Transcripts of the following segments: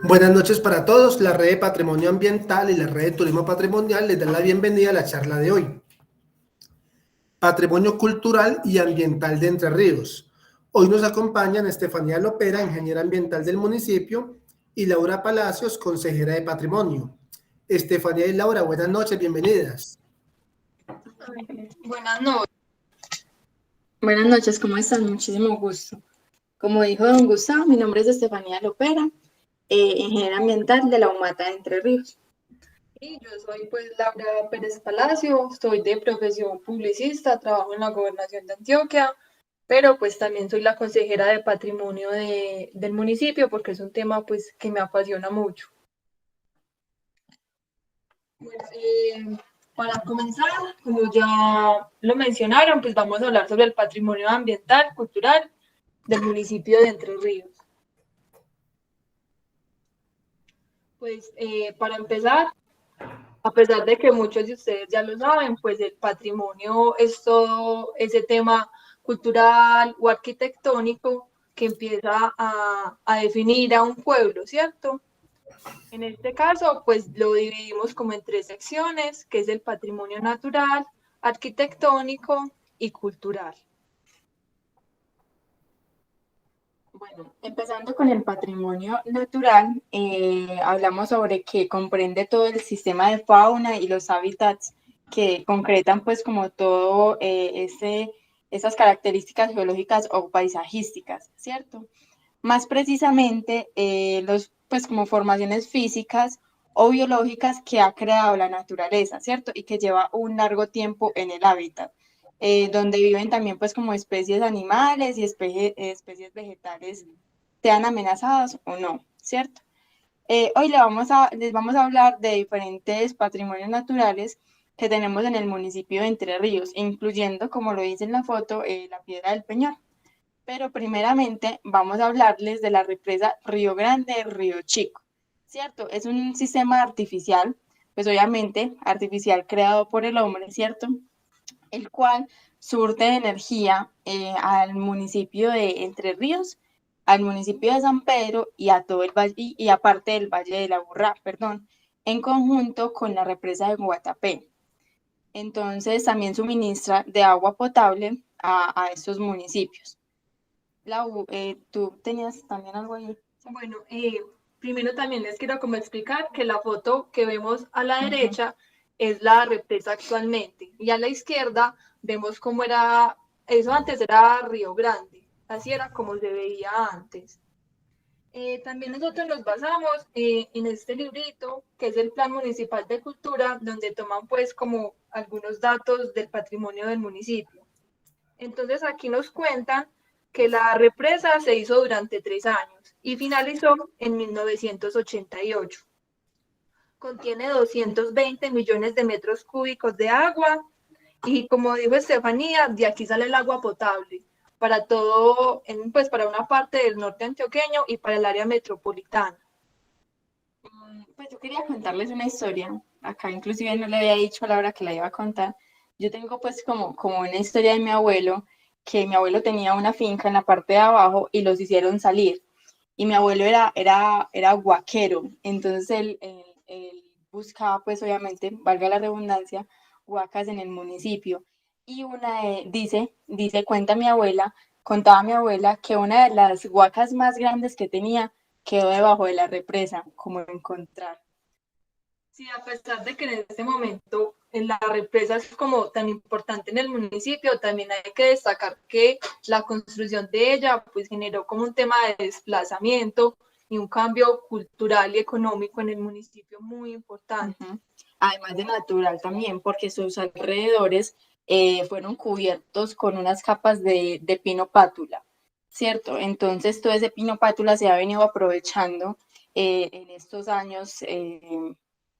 Buenas noches para todos. La Red de Patrimonio Ambiental y la Red de Turismo Patrimonial les dan la bienvenida a la charla de hoy. Patrimonio Cultural y Ambiental de Entre Ríos. Hoy nos acompañan Estefanía Lopera, ingeniera ambiental del municipio, y Laura Palacios, consejera de Patrimonio. Estefanía y Laura, buenas noches, bienvenidas. Buenas noches. Buenas noches, ¿cómo están? Muchísimo gusto. Como dijo don Gustavo, mi nombre es Estefanía Lopera, ingeniera ambiental de la UMATA de Entre Ríos. Y yo soy pues Laura Pérez Palacio, soy de profesión publicista, trabajo en la Gobernación de Antioquia, pero pues también soy la consejera de patrimonio del municipio porque es un tema pues que me apasiona mucho. Bueno, para comenzar, como ya lo mencionaron, pues vamos a hablar sobre el patrimonio ambiental, cultural del municipio de Entre Ríos. Pues para empezar, a pesar de que muchos de ustedes ya lo saben, pues el patrimonio es todo ese tema cultural o arquitectónico que empieza a definir a un pueblo, ¿cierto? En este caso, pues lo dividimos como en tres secciones, que es el patrimonio natural, arquitectónico y cultural. Bueno, empezando con el patrimonio natural, hablamos sobre que comprende todo el sistema de fauna y los hábitats que concretan pues como todo esas características geológicas o paisajísticas, ¿cierto? Más precisamente, pues como formaciones físicas o biológicas que ha creado la naturaleza, ¿cierto? Y que lleva un largo tiempo en el hábitat, donde viven también pues como especies animales y especies vegetales, sean amenazadas o no, ¿cierto? Hoy les vamos a hablar de diferentes patrimonios naturales que tenemos en el municipio de Entre Ríos, incluyendo, como lo dice en la foto, la Piedra del Peñol. Pero primeramente vamos a hablarles de la represa Río Grande, Río Chico, ¿cierto? Es un sistema artificial, pues obviamente artificial creado por el hombre, ¿cierto? El cual surte de energía al municipio de Entre Ríos, al municipio de San Pedro y a todo el valle, y aparte del Valle de la Burrá, perdón, en conjunto con la represa de Guatapé. Entonces también suministra de agua potable a estos municipios. Lau, tú tenías también algo ahí. Bueno, primero también les quiero como explicar que la foto que vemos a la derecha es la represa actualmente y a la izquierda vemos cómo era, eso antes era Río Grande, así era como se veía antes. También nosotros nos basamos en este librito que es el Plan Municipal de Cultura, donde toman pues como algunos datos del patrimonio del municipio. Entonces aquí nos cuentan que la represa se hizo durante 3 años y finalizó en 1988. Contiene 220 millones de metros cúbicos de agua y como dijo Estefanía, de aquí sale el agua potable para todo, pues para una parte del norte antioqueño y para el área metropolitana. Pues yo quería contarles una historia. Acá inclusive no le había dicho a Laura que la iba a contar. Yo tengo pues como una historia de mi abuelo, que mi abuelo tenía una finca en la parte de abajo y los hicieron salir. Y mi abuelo era guaquero, entonces él buscaba pues obviamente, valga la redundancia, huacas en el municipio. Y cuenta mi abuela, contaba mi abuela que una de las huacas más grandes que tenía quedó debajo de la represa, como encontrar. Sí, a pesar de que en este momento en la represa es como tan importante en el municipio, también hay que destacar que la construcción de ella pues generó como un tema de desplazamiento y un cambio cultural y económico en el municipio muy importante. Además de natural también, porque sus alrededores fueron cubiertos con unas capas de pino pátula, ¿cierto? Entonces todo ese pino pátula se ha venido aprovechando en estos años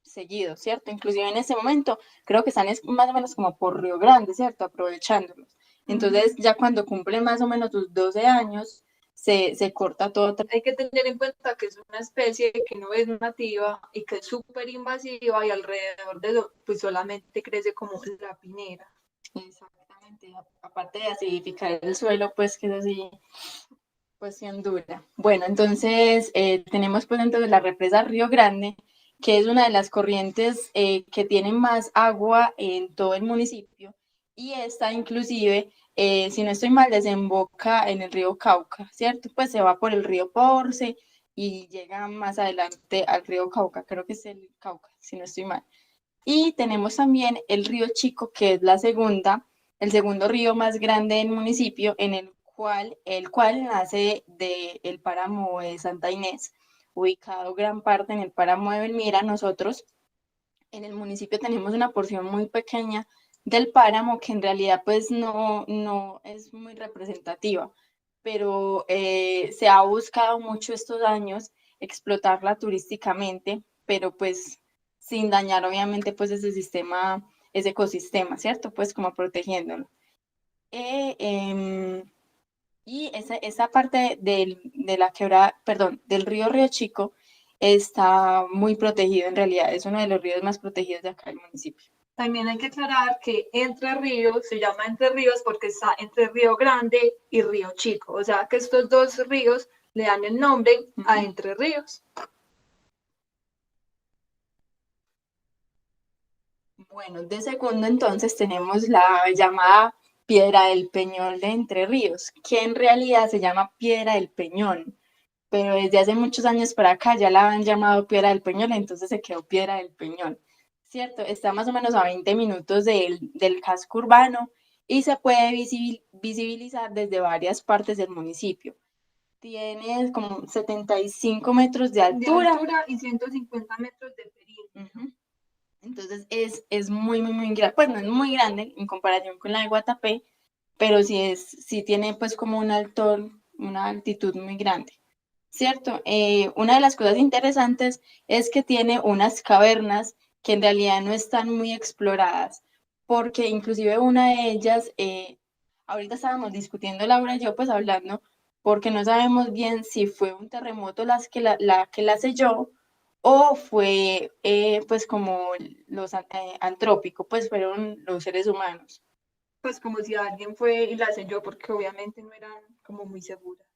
seguidos, ¿cierto? Inclusive en este momento creo que están más o menos como por Río Grande, ¿cierto? Aprovechándolos. Entonces ya cuando cumplen más o menos sus 12 años, se corta todo. Hay que tener en cuenta que es una especie que no es nativa y que es súper invasiva y alrededor de eso pues solamente crece como la pinera. Exactamente, aparte de acidificar el suelo, pues que es así Cuestión dura. Bueno, entonces tenemos pues dentro de la represa Río Grande, que es una de las corrientes que tienen más agua en todo el municipio, y esta inclusive, si no estoy mal, desemboca en el río Cauca, ¿cierto? Pues se va por el río Porce y llega más adelante al río Cauca, creo que es el Cauca, si no estoy mal. Y tenemos también el río Chico, que es el segundo río más grande del municipio, el cual nace del páramo de Santa Inés, ubicado gran parte en el páramo de Belmira. Nosotros en el municipio tenemos una porción muy pequeña del páramo que en realidad pues no es muy representativa, pero se ha buscado mucho estos años explotarla turísticamente, pero pues sin dañar obviamente pues ese ecosistema, ¿cierto? Pues como protegiéndolo. Eh, em, y esa parte de la quebrada, perdón, del Río Chico está muy protegido en realidad, es uno de los ríos más protegidos de acá del municipio. También hay que aclarar que Entre Ríos se llama Entre Ríos porque está entre Río Grande y Río Chico. O sea que estos dos ríos le dan el nombre a Entre Ríos. Bueno, de segundo entonces tenemos la llamada Piedra del Peñol de Entre Ríos, que en realidad se llama Piedra del Peñón, pero desde hace muchos años para acá ya la han llamado Piedra del Peñol, entonces se quedó Piedra del Peñol, ¿cierto? Está más o menos a 20 minutos del casco urbano y se puede visibilizar desde varias partes del municipio. Tiene como 75 metros de altura. De altura y 150 metros de perímetro. Entonces es muy grande, pues no es muy grande en comparación con la de Guatapé, pero sí tiene pues como una altitud muy grande, ¿cierto? Una de las cosas interesantes es que tiene unas cavernas que en realidad no están muy exploradas, porque inclusive una de ellas, ahorita estábamos discutiendo Laura y yo pues hablando, porque no sabemos bien si fue un terremoto la que la selló o fue pues como los antrópicos, pues fueron los seres humanos. Pues como si alguien fue y la selló porque obviamente no eran como muy seguras.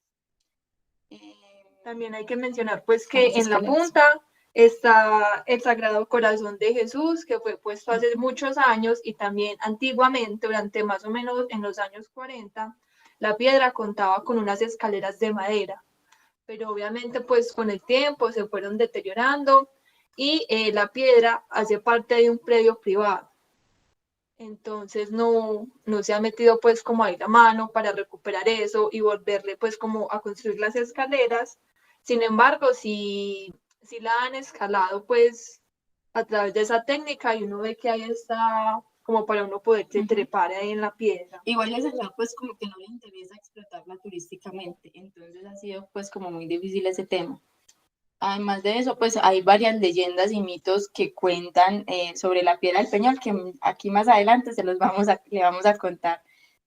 También hay que mencionar pues que en la punta está el Sagrado Corazón de Jesús, que fue puesto hace muchos años, y también antiguamente, durante más o menos en los años 40, la piedra contaba con unas escaleras de madera, pero obviamente pues con el tiempo se fueron deteriorando y la piedra hace parte de un predio privado. Entonces no se ha metido pues como ahí la mano para recuperar eso y volverle pues como a construir las escaleras. Sin embargo, si la han escalado pues a través de esa técnica y uno ve que ahí está como para uno poderse trepar ahí en la piedra. Igual ese lado pues como que no le interesa explotarla turísticamente, entonces ha sido pues como muy difícil ese tema. Además de eso, pues hay varias leyendas y mitos que cuentan sobre la Piedra del Peñol, que aquí más adelante le vamos a contar,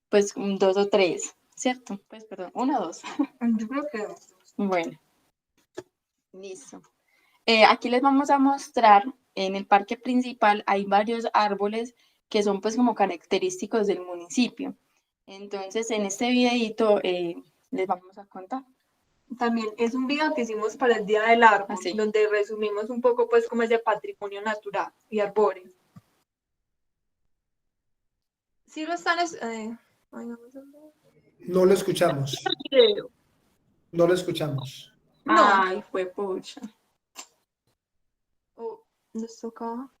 pues dos o tres, ¿cierto? Pues perdón, una o dos. Yo creo que Bueno, listo. Aquí les vamos a mostrar, en el parque principal hay varios árboles que son pues como característicos del municipio. Entonces, en este videito les vamos a contar. también es un video que hicimos para el Día del Árbol, Así. donde resumimos un poco pues cómo es de patrimonio natural y arbóreo. Sí lo están... No lo escuchamos. No lo escuchamos. No. Ay, fue pucha. Oh, nos toca...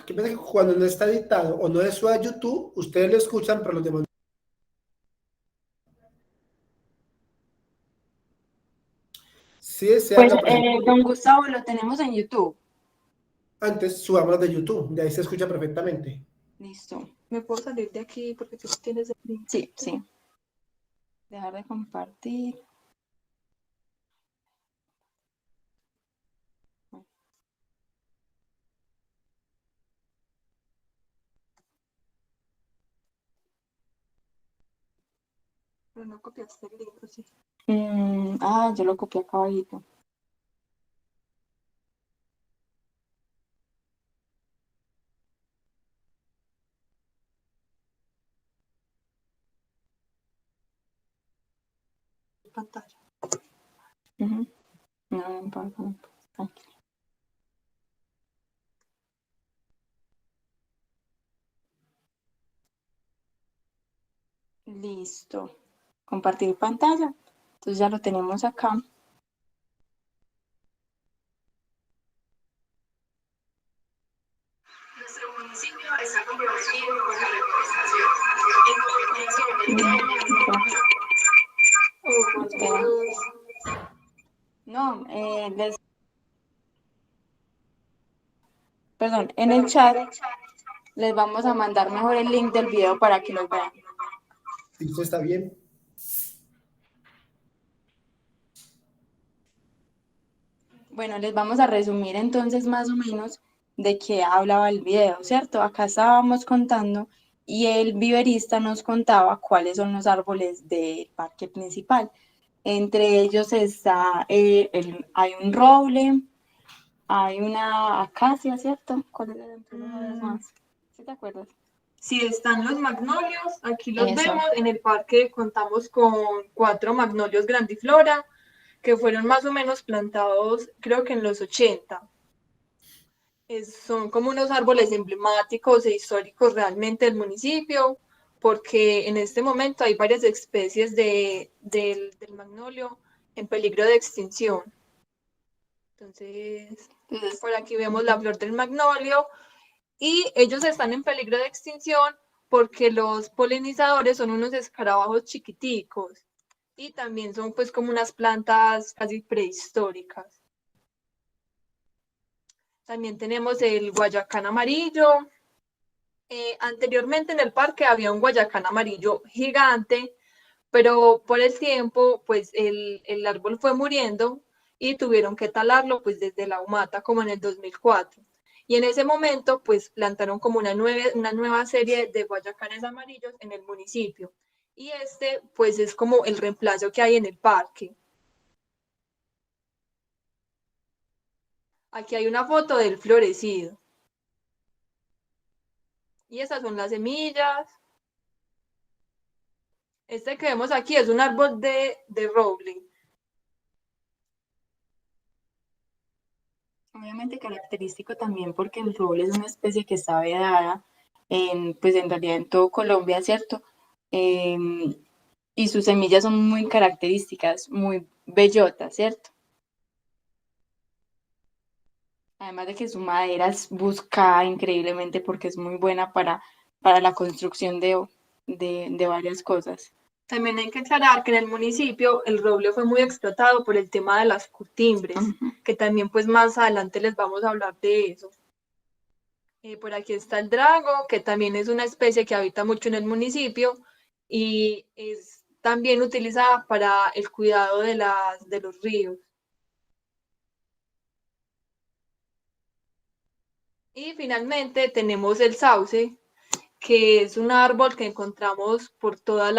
Que pasa que cuando no está editado o no es su a YouTube, ustedes lo escuchan, pero los demás. Si desean, Pues, don Gustavo, lo tenemos en YouTube. antes subamos de YouTube, de ahí se escucha perfectamente. Listo. ¿Me puedo salir de aquí porque tú tienes el link? Sí, sí. Dejar de compartir. Pero no copiaste el libro, sí. Yo lo copié acá abajito. pantalla. Ujú. No importa, no importa, tranquila. Listo. Compartir pantalla. Entonces ya lo tenemos acá. Nuestro municipio está comprometido con la reforestación. En coordinación Espera. No, perdón, en el chat les vamos a mandar mejor el link del video para que lo vean. ¿Listo? ¿Está bien? Bueno, les vamos a resumir entonces más o menos de qué hablaba el video, ¿cierto? Acá estábamos contando y el viverista nos contaba cuáles son los árboles del parque principal. Entre ellos está, hay un roble, hay una acacia, ¿cierto? ¿Cuáles eran los más? ¿Sí te acuerdas? Sí, están los magnolios, aquí los Eso. vemos. En el parque contamos con 4 magnolios grandiflora, que fueron más o menos plantados, creo que en los 80. Son como unos árboles emblemáticos e históricos realmente del municipio, porque en este momento hay varias especies del magnolio en peligro de extinción. Entonces, por aquí vemos la flor del magnolio y ellos están en peligro de extinción porque los polinizadores son unos escarabajos chiquiticos y también son pues como unas plantas casi prehistóricas. También tenemos el guayacán amarillo. Anteriormente en el parque había un guayacán amarillo gigante, pero por el tiempo pues el árbol fue muriendo y tuvieron que talarlo pues desde la humata como en el 2004. Y en ese momento pues plantaron como una nueva serie de guayacanes amarillos en el municipio. Y este pues es como el reemplazo que hay en el parque. Aquí hay una foto del florecido. Y esas son las semillas. Este que vemos aquí es un árbol de roble. Obviamente característico también porque el roble es una especie que está vedada pues en realidad en todo Colombia, ¿cierto? Y sus semillas son muy características, muy bellotas, ¿cierto? Además de que su madera es buscada increíblemente porque es muy buena para la construcción de varias cosas. También hay que aclarar que en el municipio el roble fue muy explotado por el tema de las curtimbres, que también pues más adelante les vamos a hablar de eso. Por aquí está el drago, que también es una especie que habita mucho en el municipio y es también utilizada para el cuidado de los ríos. Y finalmente tenemos el sauce, que es un árbol que encontramos por toda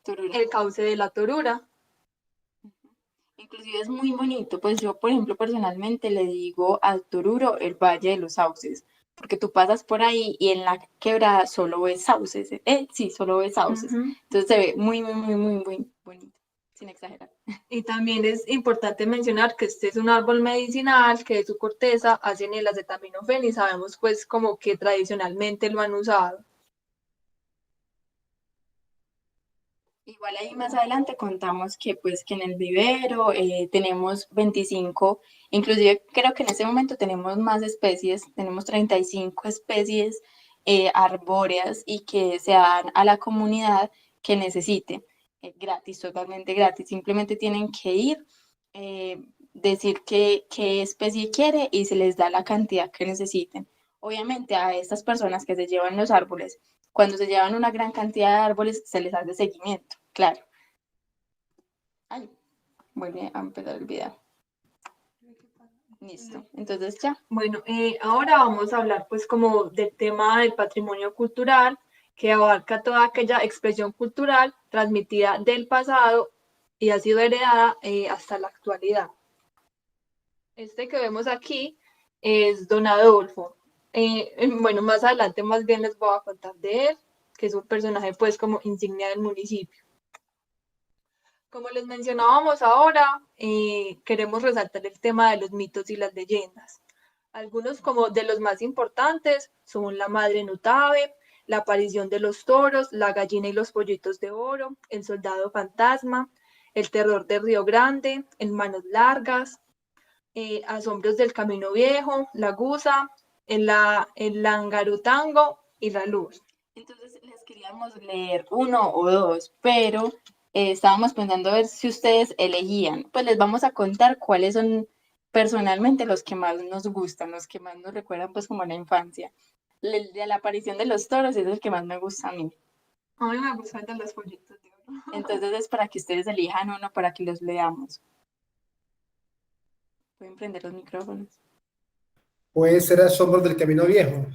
el cauce de la Torura. Inclusive es muy bonito, pues yo, por ejemplo, personalmente le digo al Toruro el Valle de los Sauces, porque tú pasas por ahí y en la quebrada solo ves sauces, sí, solo ves sauces. Entonces se ve muy, muy, muy, muy, muy bonito, sin exagerar. Y también es importante mencionar que este es un árbol medicinal, que de su corteza hacen el acetaminofén y sabemos pues como que tradicionalmente lo han usado. Igual ahí más adelante contamos que pues que en el vivero tenemos 25, inclusive creo que en este momento tenemos más especies, tenemos 35 especies arbóreas y que se dan a la comunidad que necesite, gratis, totalmente gratis, simplemente tienen que ir, decir qué especie quiere y se les da la cantidad que necesiten. Obviamente a estas personas que se llevan los árboles, cuando se llevan una gran cantidad de árboles, se les hace seguimiento, claro. Ay, vuelve a empezar el video. Listo, entonces ya. Bueno, ahora vamos a hablar pues como del tema del patrimonio cultural, que abarca toda aquella expresión cultural transmitida del pasado y ha sido heredada hasta la actualidad. Este que vemos aquí es Don Adolfo. Bueno, más adelante más bien les voy a contar de él, que es un personaje pues como insignia del municipio. Como les mencionábamos ahora, queremos resaltar el tema de los mitos y las leyendas. Algunos como de los más importantes son la madre Nutabe, la aparición de los toros, la gallina y los pollitos de oro, el soldado fantasma, el terror de Río Grande, en manos largas, asombros del camino viejo, la gusa, el langarutango y la luz. Entonces les queríamos leer uno o dos, pero estábamos pensando a ver si ustedes elegían. Pues les vamos a contar cuáles son personalmente los que más nos gustan, los que más nos recuerdan pues como la infancia. El de la aparición de los toros es el que más me gusta a mí. A mí me gustan de los pollitos de oro. Entonces es para que ustedes elijan uno para que los leamos. Pueden prender los micrófonos. Puede ser Asombros del Camino Viejo.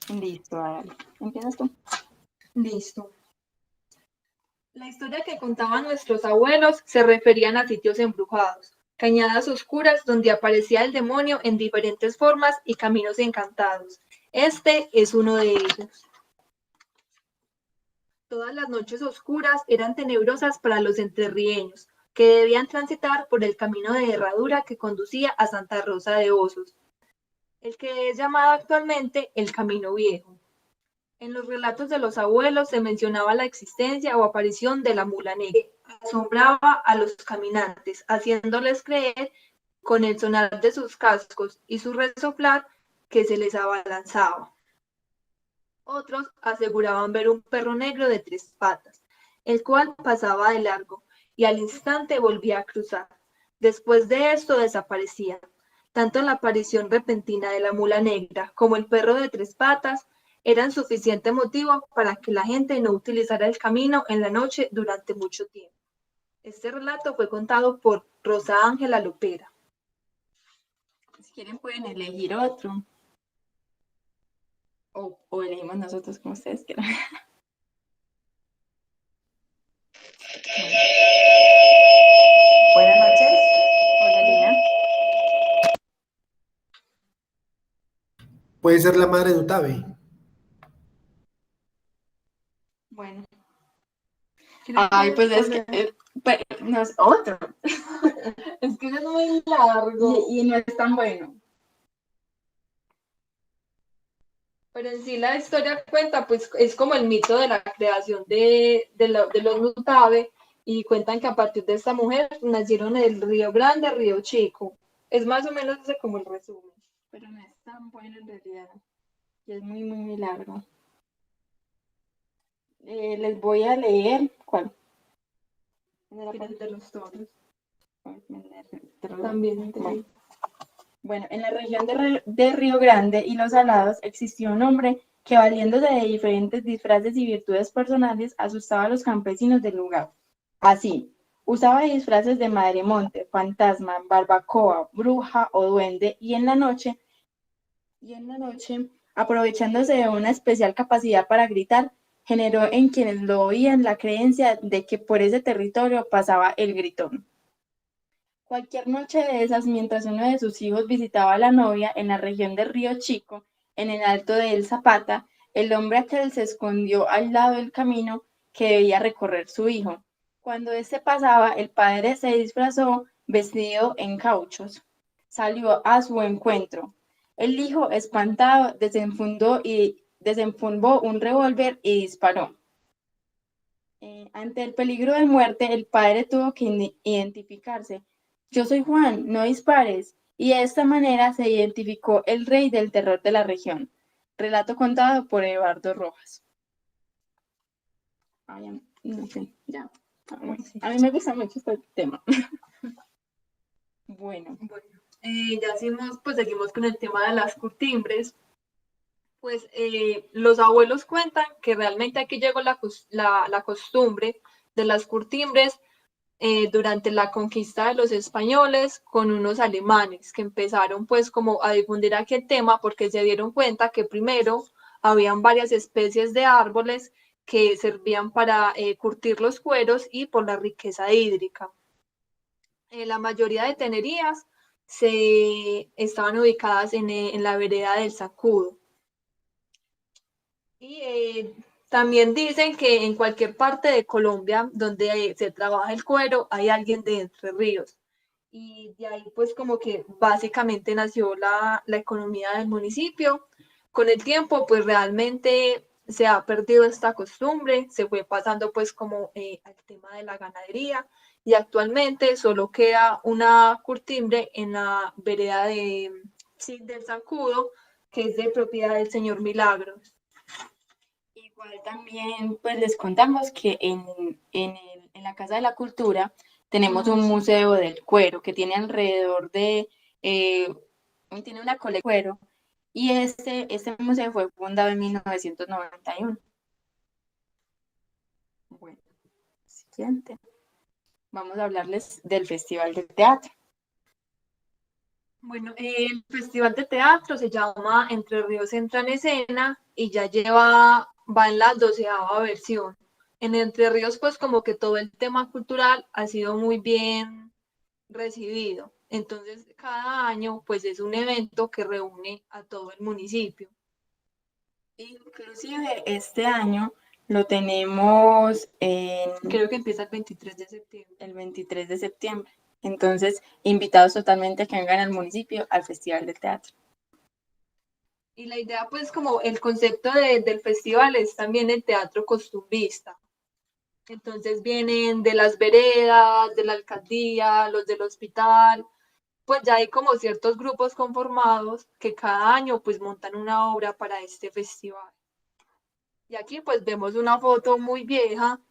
Listo, dale. ¿Empiezas tú? Listo. La historia que contaban nuestros abuelos se referían a sitios embrujados, cañadas oscuras donde aparecía el demonio en diferentes formas y caminos encantados. Este es uno de ellos. Todas las noches oscuras eran tenebrosas para los entrerrieños, que debían transitar por el camino de herradura que conducía a Santa Rosa de Osos, el que es llamado actualmente el Camino Viejo. En los relatos de los abuelos se mencionaba la existencia o aparición de la mula negra, que asombraba a los caminantes, haciéndoles creer con el sonar de sus cascos y su resoplar que se les abalanzaba. Otros aseguraban ver un perro negro de 3 patas, el cual pasaba de largo y al instante volvía a cruzar. Después de esto desaparecía. Tanto la aparición repentina de la mula negra como el perro de 3 patas eran suficiente motivo para que la gente no utilizara el camino en la noche durante mucho tiempo. Este relato fue contado por Rosa Ángela Lopera. Si quieren pueden elegir otro. O elegimos nosotros como ustedes quieran. Buenas noches. Hola, Lina. Puede ser la madre Nutabe. Bueno. Ay, pues es que no es otro. Es que es muy largo. Y no es tan bueno. Pero en sí la historia cuenta, pues es como el mito de la creación de los Nutabe, y cuentan que a partir de esta mujer nacieron el Río Grande, Río Chico. Es más o menos ese como el resumen. Pero no es tan bueno en realidad. Y es muy, muy, muy largo. Les voy a leer. ¿Cuál? El de los toros. También. Bueno, en la región de Río Grande y Los Salados existió un hombre que, valiéndose de diferentes disfraces y virtudes personales, asustaba a los campesinos del lugar. Así, usaba disfraces de madremonte, fantasma, barbacoa, bruja o duende, y en la noche, aprovechándose de una especial capacidad para gritar, generó en quienes lo oían la creencia de que por ese territorio pasaba el gritón. Cualquier noche de esas, mientras uno de sus hijos visitaba a la novia en la región de Río Chico, en el alto de El Zapata, el hombre aquel se escondió al lado del camino que debía recorrer su hijo. Cuando éste pasaba, el padre se disfrazó vestido en cauchos. Salió a su encuentro. El hijo, espantado, desenfundó un revólver y disparó. Ante el peligro de muerte, el padre tuvo que identificarse. Yo soy Juan, no dispares. Y de esta manera se identificó el rey del terror de la región. Relato contado por Eduardo Rojas. Ay, no sé, ya. A mí me gusta mucho este tema. Bueno. Ya seguimos con el tema de las curtimbres. Pues los abuelos cuentan que realmente aquí llegó la costumbre de las curtimbres durante la conquista de los españoles con unos alemanes que empezaron pues como a difundir aquel tema porque se dieron cuenta que primero habían varias especies de árboles que servían para curtir los cueros y por la riqueza hídrica. La mayoría de tenerías estaban ubicadas en la vereda del Zancudo. Y También dicen que en cualquier parte de Colombia donde se trabaja el cuero hay alguien de Entre Ríos. Y de ahí pues como que básicamente nació la economía del municipio. Con el tiempo pues realmente se ha perdido esta costumbre, se fue pasando pues como al tema de la ganadería y actualmente solo queda una curtimbre en la vereda del Zancudo, que es de propiedad del señor Milagros. Igual también pues les contamos que en la Casa de la Cultura tenemos un museo del cuero que tiene alrededor de, tiene una colección de cuero y este museo fue fundado en 1991. Bueno, siguiente. Vamos a hablarles del Festival de Teatro. Bueno, el Festival de Teatro se llama Entre Ríos Entra en Escena y ya va en la 12ª versión. En Entre Ríos, pues como que todo el tema cultural ha sido muy bien recibido. Entonces, cada año, pues es un evento que reúne a todo el municipio. Inclusive este año lo tenemos Creo que empieza el 23 de septiembre. el 23 de septiembre. Entonces, invitados totalmente a que vengan al municipio al Festival de Teatro. Y la idea, pues, como el concepto del festival es también el teatro costumbrista. Entonces vienen de las veredas, de la alcaldía, los del hospital, pues ya hay como ciertos grupos conformados que cada año pues montan una obra para este festival. Y aquí pues vemos una foto muy vieja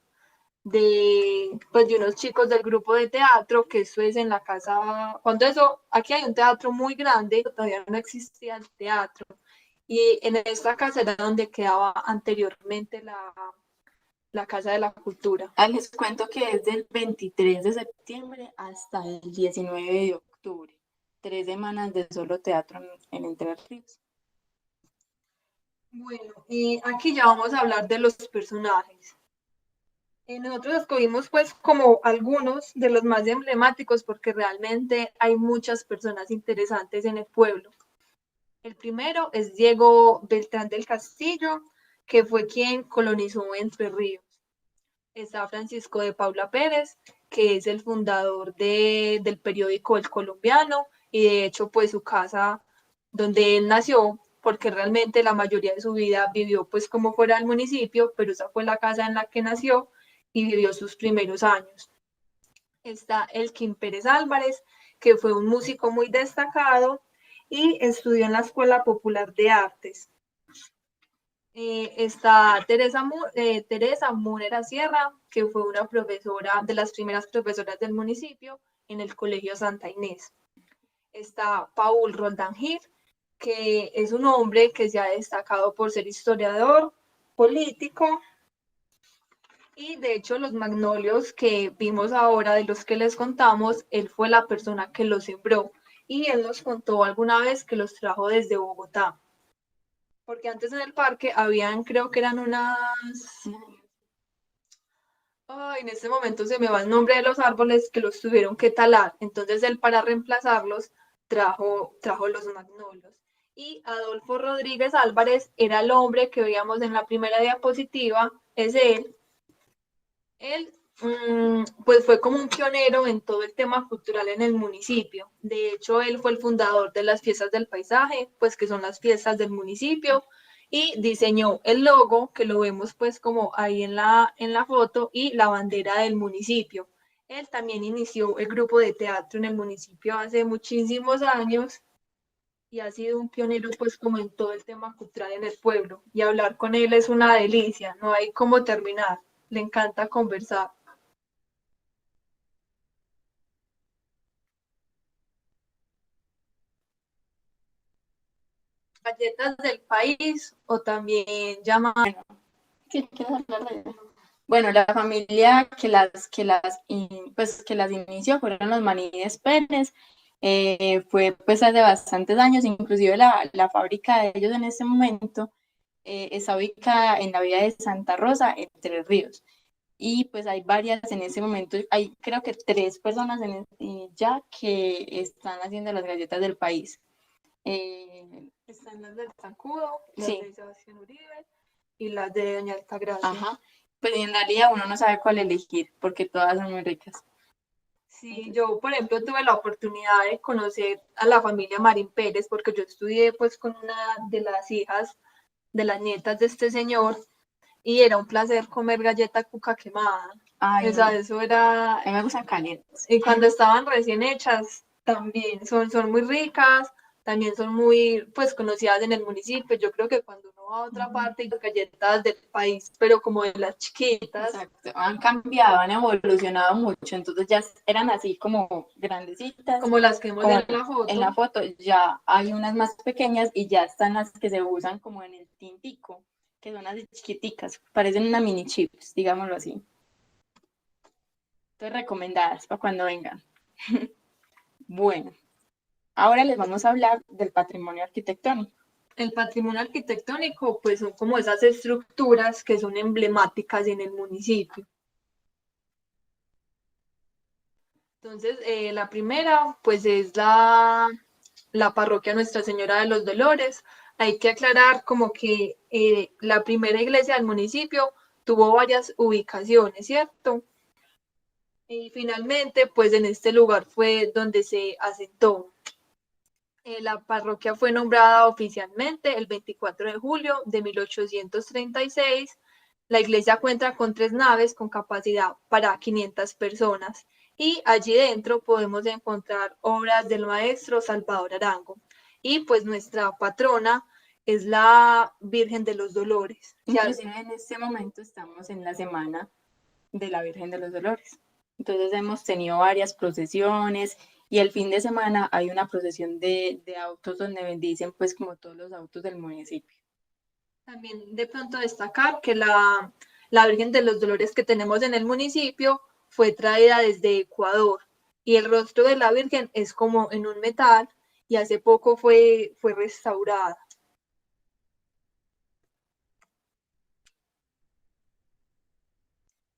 pues, de unos chicos del grupo de teatro, que eso es en la casa, aquí hay un teatro muy grande, todavía no existía el teatro, y en esta casa era donde quedaba anteriormente la Casa de la Cultura. Les cuento que es del 23 de septiembre hasta el 19 de octubre. 3 semanas de solo teatro en Entre Ríos. Bueno, aquí ya vamos a hablar de los personajes. Nosotros escogimos pues como algunos de los más emblemáticos porque realmente hay muchas personas interesantes en el pueblo. El primero es Diego Beltrán del Castillo, que fue quien colonizó Entre Ríos. Está Francisco de Paula Pérez, que es el fundador del periódico El Colombiano, y de hecho pues su casa donde él nació, porque realmente la mayoría de su vida vivió pues como fuera del municipio, pero esa fue la casa en la que nació y vivió sus primeros años. Está Elkin Pérez Álvarez, que fue un músico muy destacado y estudió en la Escuela Popular de Artes. Está Teresa Múnera Sierra, que fue una profesora, de las primeras profesoras del municipio en el Colegio Santa Inés. Está Paul Roldán Gil, que es un hombre que se ha destacado por ser historiador, político, y de hecho los magnolios que vimos ahora, de los que les contamos, él fue la persona que los sembró, y él nos contó alguna vez que los trajo desde Bogotá. Porque antes en el parque habían, creo que eran en este momento se me va el nombre de los árboles que los tuvieron que talar. Entonces él, para reemplazarlos, trajo los magnolios. Y Adolfo Rodríguez Álvarez era el hombre que veíamos en la primera diapositiva, es él. Él pues fue como un pionero en todo el tema cultural en el municipio. De hecho, él fue el fundador de las fiestas del paisaje, pues que son las fiestas del municipio, y diseñó el logo, que lo vemos pues como ahí en la foto, y la bandera del municipio. Él también inició el grupo de teatro en el municipio hace muchísimos años y ha sido un pionero pues como en todo el tema cultural en el pueblo. Y hablar con él es una delicia, no hay cómo terminar. Le encanta conversar. Galletas del país, o también llamadas. ¿Qué quieres hablar de eso? Bueno, la familia que las inició fueron los Maníes Pérez. Fue pues hace bastantes años, inclusive la fábrica de ellos en este momento está ubicada en la vía de Santa Rosa, Entre Ríos. Y pues hay varias en ese momento, hay creo que 3 personas ya que están haciendo las galletas del país. Están las del Zancudo, las Sí. de Sebastián Uribe, y las de Doña Altagracia. Ajá. Pues en realidad uno no sabe cuál elegir porque todas son muy ricas. Sí, yo, por ejemplo, tuve la oportunidad de conocer a la familia Marín Pérez porque yo estudié pues con una de las hijas, de las nietas de este señor, y era un placer comer galleta cuca quemada. Ay, O sea, no. eso era, A mí me gustan calientes. y cuando estaban recién hechas, también son muy ricas, también son muy, pues, conocidas en el municipio. Yo creo que cuando uno va a otra parte, hay galletas del país, pero como de las chiquitas, Exacto. Han cambiado, han evolucionado mucho. Entonces ya eran así como grandecitas. como las que vemos Como en la foto. en la foto ya hay unas más pequeñas y ya están las que se usan como en el tintico, que son así chiquiticas, parecen una mini chips, digámoslo así. Entonces recomendadas para cuando vengan. Bueno, ahora les vamos a hablar del patrimonio arquitectónico. El patrimonio arquitectónico, pues son como esas estructuras que son emblemáticas en el municipio. Entonces, la primera, pues es la parroquia Nuestra Señora de los Dolores. Hay que aclarar como que la primera iglesia del municipio tuvo varias ubicaciones, ¿cierto? Y finalmente, pues en este lugar fue donde se asentó. La parroquia fue nombrada oficialmente el 24 de julio de 1836. La iglesia cuenta con 3 naves con capacidad para 500 personas y allí dentro podemos encontrar obras del maestro Salvador Arango. Y pues nuestra patrona es la Virgen de los Dolores. Inclusive en este momento estamos en la semana de la Virgen de los Dolores. Entonces hemos tenido varias procesiones y el fin de semana hay una procesión de autos donde bendicen pues como todos los autos del municipio. También de pronto destacar que la Virgen de los Dolores que tenemos en el municipio fue traída desde Ecuador y el rostro de la Virgen es como en un metal y hace poco fue restaurada.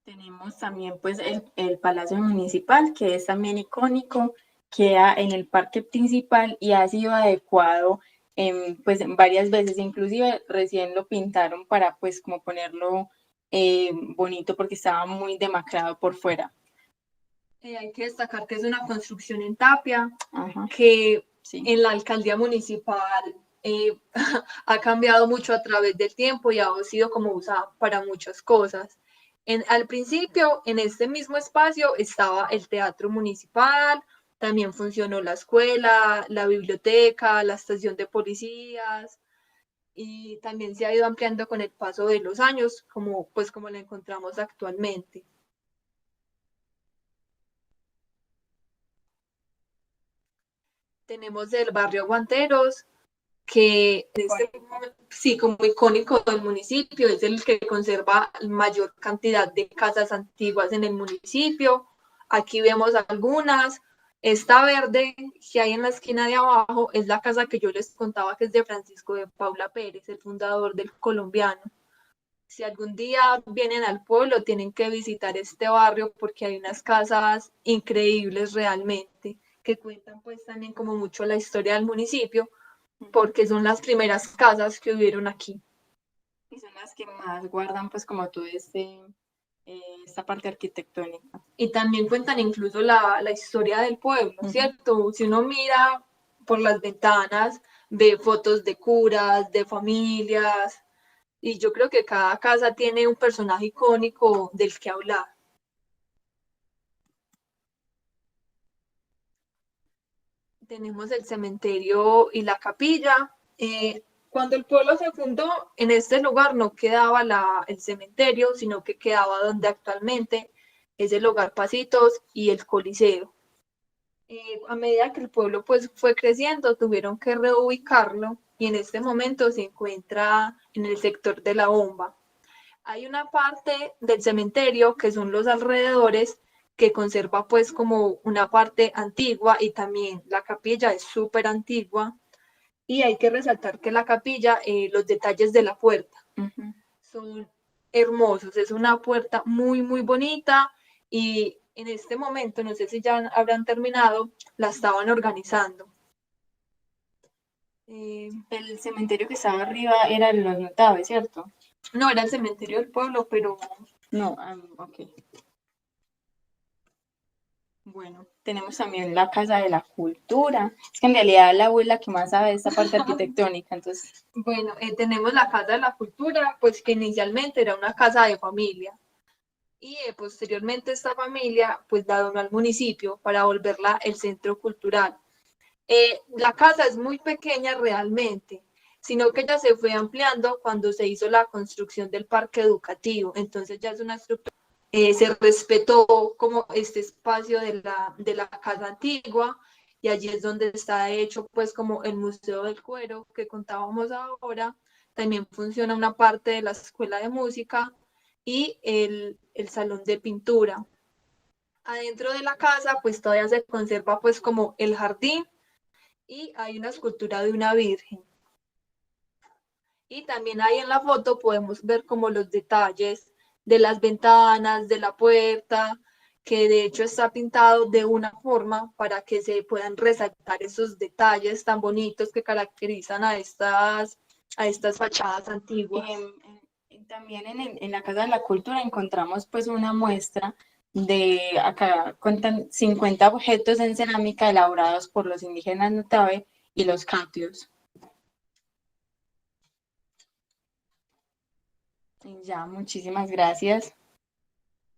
Tenemos también pues el Palacio Municipal, que es también icónico, queda en el parque principal y ha sido adecuado pues varias veces, inclusive recién lo pintaron para pues como ponerlo bonito porque estaba muy demacrado por fuera. Hay que destacar que es una construcción en tapia, Ajá, que sí. en la alcaldía municipal ha cambiado mucho a través del tiempo y ha sido como usada para muchas cosas. Al principio, en este mismo espacio estaba el teatro municipal, también funcionó la escuela, la biblioteca, la estación de policías y también se ha ido ampliando con el paso de los años, como la encontramos actualmente. Tenemos el barrio Guanteros, que sí, como icónico del municipio, es el que conserva la mayor cantidad de casas antiguas en el municipio. Aquí vemos algunas. Esta verde que hay en la esquina de abajo es la casa que yo les contaba que es de Francisco de Paula Pérez, el fundador del Colombiano. Si algún día vienen al pueblo, tienen que visitar este barrio porque hay unas casas increíbles realmente, que cuentan pues también como mucho la historia del municipio, porque son las primeras casas que hubieron aquí. Y son las que más guardan pues como todo esta parte arquitectónica. Y también cuentan incluso la historia del pueblo, ¿cierto? Si uno mira por las ventanas, ve fotos de curas, de familias, y yo creo que cada casa tiene un personaje icónico del que hablar. Tenemos el cementerio y la capilla. Cuando el pueblo se fundó, en este lugar no quedaba el cementerio, sino que quedaba donde actualmente es el Hogar Pasitos y el Coliseo. A medida que el pueblo pues, fue creciendo, tuvieron que reubicarlo y en este momento se encuentra en el sector de la Bomba. Hay una parte del cementerio que son los alrededores que conserva pues como una parte antigua y también la capilla es súper antigua y hay que resaltar que la capilla, los detalles de la puerta son hermosos, es una puerta muy muy bonita y en este momento, no sé si ya habrán terminado, la estaban organizando. El cementerio que estaba arriba era de los Notables, ¿cierto? No, era el cementerio del pueblo, pero No, ok. Bueno, tenemos también la Casa de la Cultura. Es que en realidad la abuela que más sabe de esta parte arquitectónica, entonces, bueno, tenemos la Casa de la Cultura, pues que inicialmente era una casa de familia. Y posteriormente esta familia pues la donó al municipio para volverla el centro cultural. La casa es muy pequeña realmente, sino que ya se fue ampliando cuando se hizo la construcción del parque educativo, entonces ya es una estructura, se respetó como este espacio de la casa antigua y allí es donde está hecho pues como el Museo del Cuero que contábamos ahora, también funciona una parte de la escuela de música y el salón de pintura. Adentro de la casa pues todavía se conserva pues como el jardín y hay una escultura de una virgen. Y también ahí en la foto podemos ver como los detalles de las ventanas, de la puerta, que de hecho está pintado de una forma para que se puedan resaltar esos detalles tan bonitos que caracterizan a estas fachadas antiguas. También en la Casa de la Cultura encontramos pues una muestra de, acá cuentan 50 objetos en cerámica elaborados por los indígenas Nutabe y los Catios. Ya, muchísimas gracias.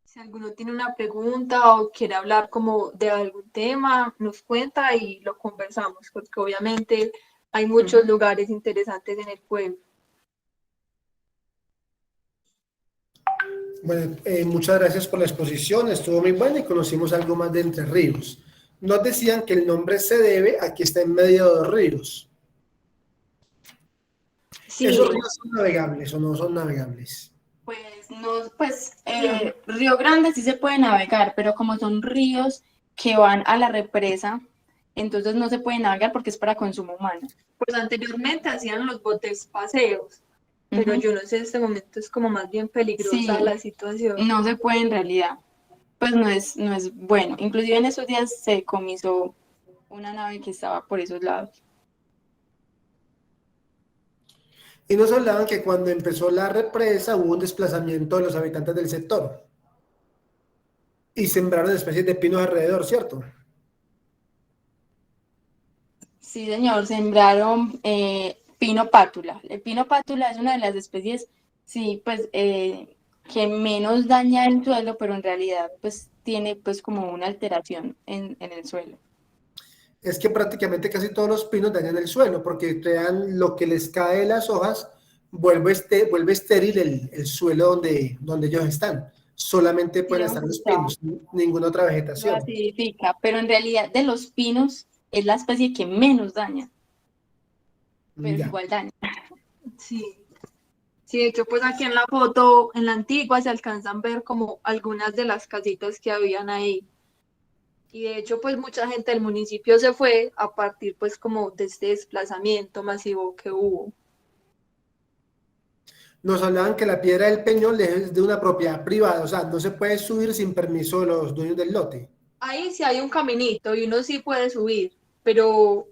Si alguno tiene una pregunta o quiere hablar como de algún tema, nos cuenta y lo conversamos, porque obviamente hay muchos lugares interesantes en el pueblo. Bueno, muchas gracias por la exposición, estuvo muy buena y conocimos algo más de Entre Ríos. Nos decían que el nombre se debe a que está en medio de dos ríos. Sí, ¿Esos ríos son navegables o no son navegables? Pues no, pues Río Grande sí se puede navegar, pero como son ríos que van a la represa, entonces no se puede navegar porque es para consumo humano. pues anteriormente hacían los botes paseos, pero yo no sé, en este momento es como más bien peligrosa Sí, la situación. no se puede en realidad, pues no es bueno. Inclusive en esos días se decomisó una nave que estaba por esos lados. Y nos hablaban que cuando empezó la represa hubo un desplazamiento de los habitantes del sector y sembraron especies de pinos alrededor, ¿cierto? Sí, señor, sembraron pino pátula. El pino pátula es una de las especies, sí, pues que menos daña el suelo, pero en realidad pues tiene pues como una alteración en el suelo. Es que prácticamente casi todos los pinos dañan el suelo porque crean lo que les cae de las hojas, vuelve estéril el suelo donde ellos están. Solamente pueden estar los pinos, ninguna otra Lo vegetación. acidifica, pero en realidad de los pinos es la especie que menos daña, pero Ya. igual daña. Sí. Sí, de hecho, pues aquí en la foto, en la antigua, se alcanzan a ver como algunas de las casitas que habían ahí. Y de hecho, pues mucha gente del municipio se fue a partir pues como de este desplazamiento masivo que hubo. Nos hablaban que la piedra del Peñol es de una propiedad privada, o sea, no se puede subir sin permiso de los dueños del lote. Ahí sí hay un caminito y uno sí puede subir, pero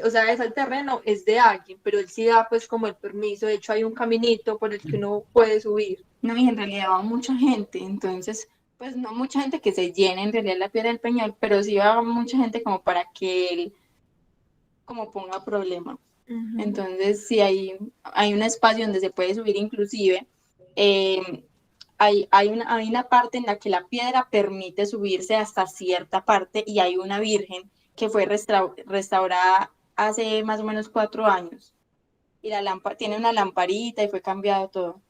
o sea, es el terreno, es de alguien, pero él sí da pues como el permiso. De hecho, hay un caminito por el que uno puede subir. No, y en realidad va mucha gente, entonces, pues no mucha gente que se llene en realidad la Piedra del Peñol, pero sí va mucha gente como para que él como ponga problema. Entonces, sí hay un espacio donde se puede subir inclusive. Hay una parte en la que la piedra permite subirse hasta cierta parte y hay una virgen que fue restaurada hace más o menos 4 años. Y la lámpara tiene una lamparita y fue cambiado todo.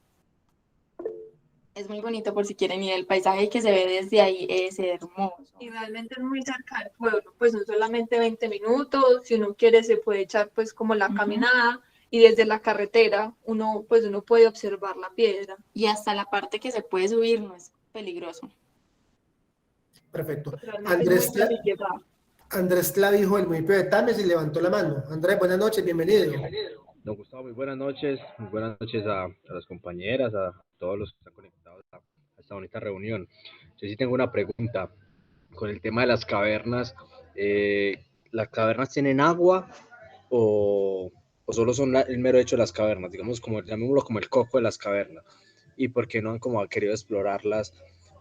Es muy bonito por si quieren ir. El paisaje que se ve desde ahí es hermoso. Y realmente es muy cerca del pueblo, pues son solamente 20 minutos. Si uno quiere, se puede echar pues como la caminada y desde la carretera uno puede observar la piedra. Y hasta la parte que se puede subir no es peligroso. Perfecto. Realmente es muy fácil llegar. Andrés Clavijo del municipio de Tames y levantó la mano. Andrés, buenas noches, bienvenido. Don Gustavo, muy buenas noches a las compañeras, a todos los que están conectados a esta bonita reunión. Yo sí tengo una pregunta con el tema de las cavernas. ¿Las cavernas tienen agua o o solo son el mero hecho de las cavernas, digamos, como llamémoslo como el coco de las cavernas, y por qué no han como querido explorarlas.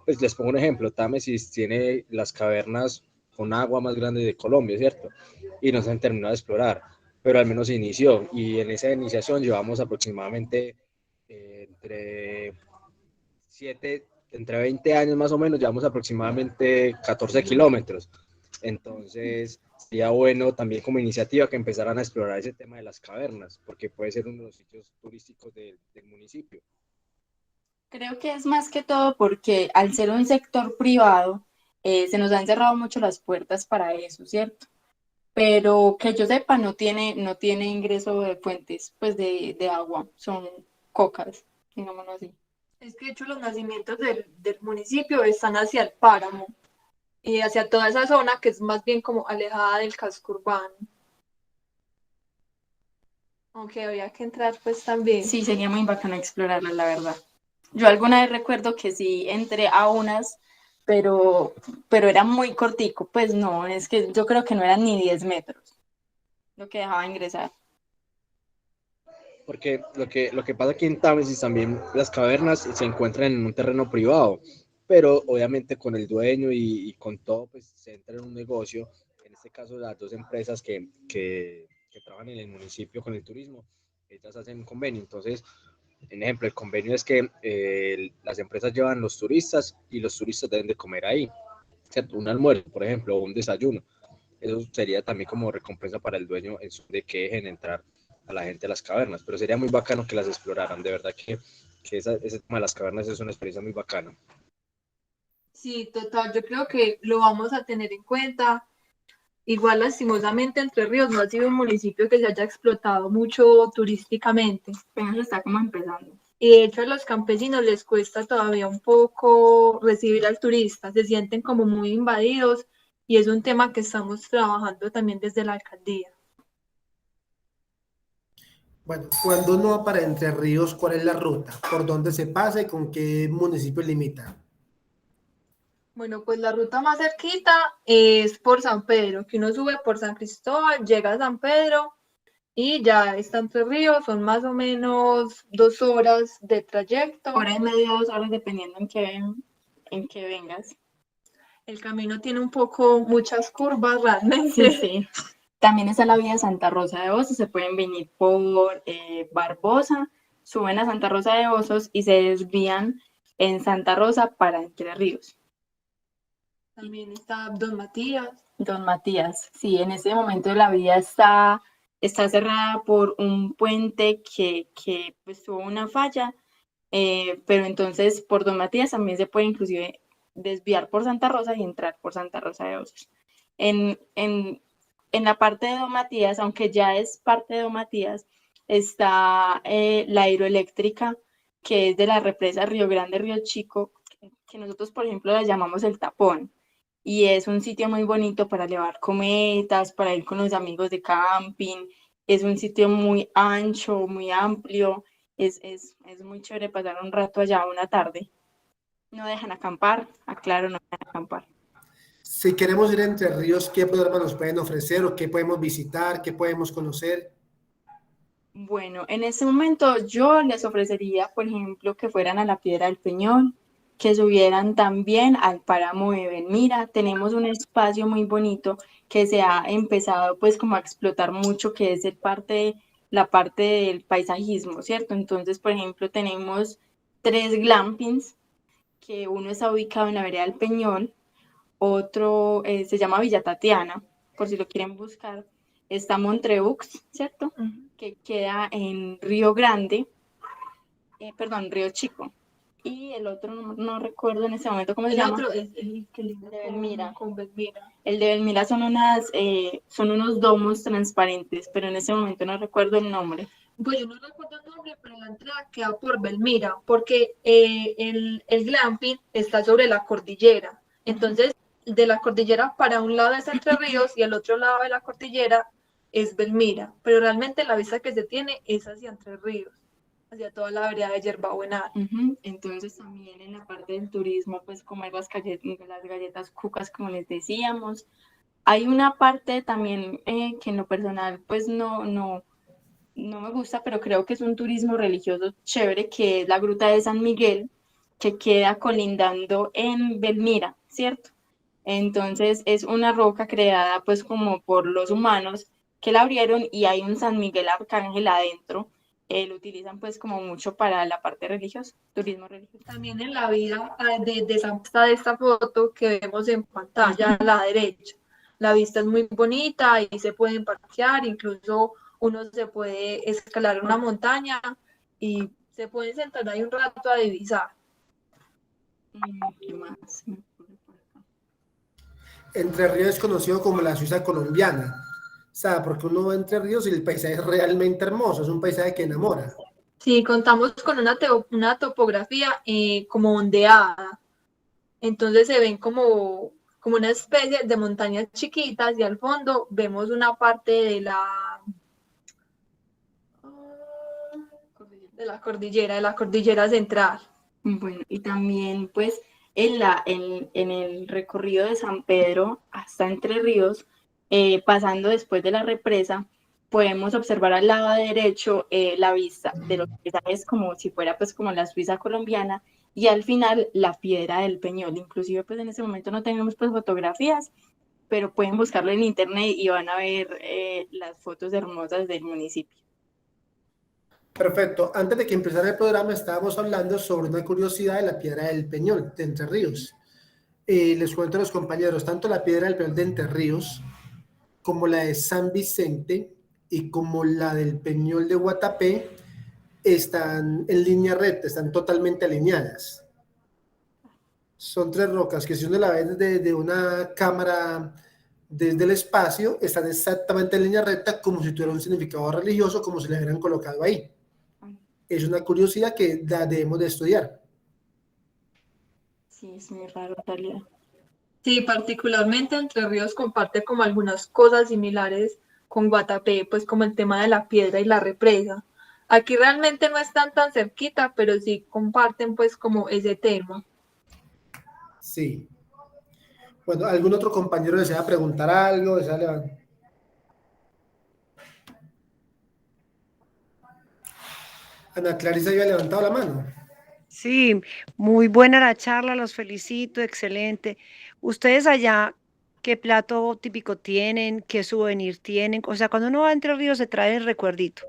Pues les pongo un ejemplo, Támesis tiene las cavernas con agua más grande de Colombia, ¿cierto? Y no se han terminado de explorar, pero al menos se inició, y en esa iniciación llevamos aproximadamente entre 20 años más o menos, llevamos aproximadamente 14 kilómetros. Entonces, sería bueno también como iniciativa que empezaran a explorar ese tema de las cavernas, porque puede ser uno de los sitios turísticos del municipio. Creo que es más que todo porque al ser un sector privado, se nos han cerrado mucho las puertas para eso, ¿cierto? Pero que yo sepa, no tiene ingreso de fuentes, pues de agua, son cocas, digámoslo así. Es que de hecho los nacimientos del municipio están hacia el páramo y hacia toda esa zona que es más bien como alejada del casco urbano. Aunque habría que entrar pues también. Sí, sería muy bacano explorarla, la verdad. Yo alguna vez recuerdo que sí entré a unas, pero era muy cortico, pues no, es que yo creo que no eran ni 10 metros lo que dejaba ingresar. Porque lo que pasa aquí en Támesis también, las cavernas se encuentran en un terreno privado, pero obviamente con el dueño y con todo, pues se entra en un negocio. En este caso, las dos empresas que trabajan en el municipio con el turismo, ellas hacen un convenio. Entonces, en ejemplo, el convenio es que las empresas llevan los turistas y los turistas deben de comer ahí, ¿cierto? Un almuerzo, por ejemplo, o un desayuno. Eso sería también como recompensa para el dueño de que dejen entrar a la gente a las cavernas, pero sería muy bacano que las exploraran, de verdad que ese tema de las cavernas es una experiencia muy bacana. Sí, total, yo creo que lo vamos a tener en cuenta. Igual, lastimosamente, Entre Ríos no ha sido un municipio que se haya explotado mucho turísticamente. Apenas está como empezando. Y de hecho a los campesinos les cuesta todavía un poco recibir al turista, se sienten como muy invadidos y es un tema que estamos trabajando también desde la alcaldía. Bueno, cuando uno va para Entre Ríos, ¿cuál es la ruta? ¿Por dónde se pasa y con qué municipio limita? Bueno, pues la ruta más cerquita es por San Pedro, que uno sube por San Cristóbal, llega a San Pedro y ya está Entre Ríos, son más o menos 2 horas de trayecto. Hora y media, 2 horas, dependiendo en que vengas. El camino tiene muchas curvas realmente. Sí. También está la vía Santa Rosa de Osos, se pueden venir por Barbosa, suben a Santa Rosa de Osos y se desvían en Santa Rosa para Entre Ríos. También está Don Matías. Don Matías, sí, en este momento la vía está cerrada por un puente que pues tuvo una falla, pero entonces por Don Matías también se puede inclusive desviar por Santa Rosa y entrar por Santa Rosa de Osos. En la parte de Don Matías, aunque ya es parte de Don Matías, está la hidroeléctrica, que es de la represa Río Grande, Río Chico, que nosotros, por ejemplo, la llamamos el Tapón. Y es un sitio muy bonito para llevar cometas, para ir con los amigos de camping. Es un sitio muy ancho, muy amplio. Es muy chévere pasar un rato allá una tarde. No dejan acampar, aclaro, no dejan acampar. Si queremos ir a Entre Ríos, ¿qué programas nos pueden ofrecer o qué podemos visitar, qué podemos conocer? Bueno, en este momento yo les ofrecería, por ejemplo, que fueran a la Piedra del Peñol, que subieran también al páramo de Belmira. Tenemos un espacio muy bonito que se ha empezado pues como a explotar mucho, que es la parte del paisajismo, ¿cierto? Entonces, por ejemplo, tenemos 3 glampings, que uno está ubicado en la vereda del Peñol, otro se llama Villa Tatiana, por si lo quieren buscar. Está Montreux, ¿cierto? Que queda en Río Grande, Río Chico. Y el otro no recuerdo en este momento cómo se llama. El otro es el que linda de Belmira. Con Belmira. El de Belmira son unos domos transparentes, pero en este momento no recuerdo el nombre. Pues yo no recuerdo el nombre, pero la entrada queda por Belmira, porque el glamping está sobre la cordillera. Entonces, de la cordillera para un lado es Entre Ríos y el otro lado de la cordillera es Belmira, pero realmente la vista que se tiene es hacia Entre Ríos, hacia toda la vereda de Yerbabuena. Entonces también en la parte del turismo, pues comer las galletas cucas, como les decíamos. Hay una parte también que en lo personal pues no no me gusta, pero creo que es un turismo religioso chévere, que es la Gruta de San Miguel, que queda colindando en Belmira, ¿cierto? Entonces es una roca creada pues como por los humanos que la abrieron, y hay un San Miguel Arcángel adentro. Lo utilizan pues como mucho para la parte religiosa, turismo religioso. También en la vida de esta foto que vemos en pantalla a la derecha. La vista es muy bonita y se pueden parquear, incluso uno se puede escalar una montaña y se puede sentar ahí un rato a divisar. ¿Qué más? Entre Ríos es conocido como la Suiza colombiana. O sea, porque uno va a Entre Ríos y el paisaje es realmente hermoso, es un paisaje que enamora. Sí, contamos con una topografía como ondeada. Entonces se ven como una especie de montañas chiquitas y al fondo vemos una parte de la cordillera central. Bueno, y también pues en el recorrido de San Pedro hasta Entre Ríos, pasando después de la represa, podemos observar al lado derecho la vista de los paisajes como si fuera pues como la Suiza colombiana, y al final la Piedra del Peñol. Inclusive pues en ese momento no tenemos pues fotografías, pero pueden buscarlo en internet y van a ver las fotos hermosas del municipio. Perfecto. Antes de que empezara el programa estábamos hablando sobre una curiosidad de la Piedra del Peñol de Entre Ríos. Les cuento a los compañeros, tanto la Piedra del Peñol de Entre Ríos como la de San Vicente y como la del Peñol de Guatapé están en línea recta, están totalmente alineadas. Son tres rocas que si uno la ve desde una cámara desde el espacio, están exactamente en línea recta como si tuviera un significado religioso, como si le hubieran colocado ahí. Es una curiosidad que debemos de estudiar. Sí, es muy raro en realidad. Sí, particularmente Entre Ríos comparte como algunas cosas similares con Guatapé, pues como el tema de la piedra y la represa. Aquí realmente no están tan cerquita, pero sí comparten pues como ese tema. Sí. Bueno, ¿algún otro compañero desea preguntar algo? ¿Desea levantar? Ana Clarisa había levantado la mano. Sí, muy buena la charla, los felicito, excelente. ¿Ustedes allá qué plato típico tienen? ¿Qué souvenir tienen? O sea, cuando uno va a Entre Ríos se trae el recuerdito,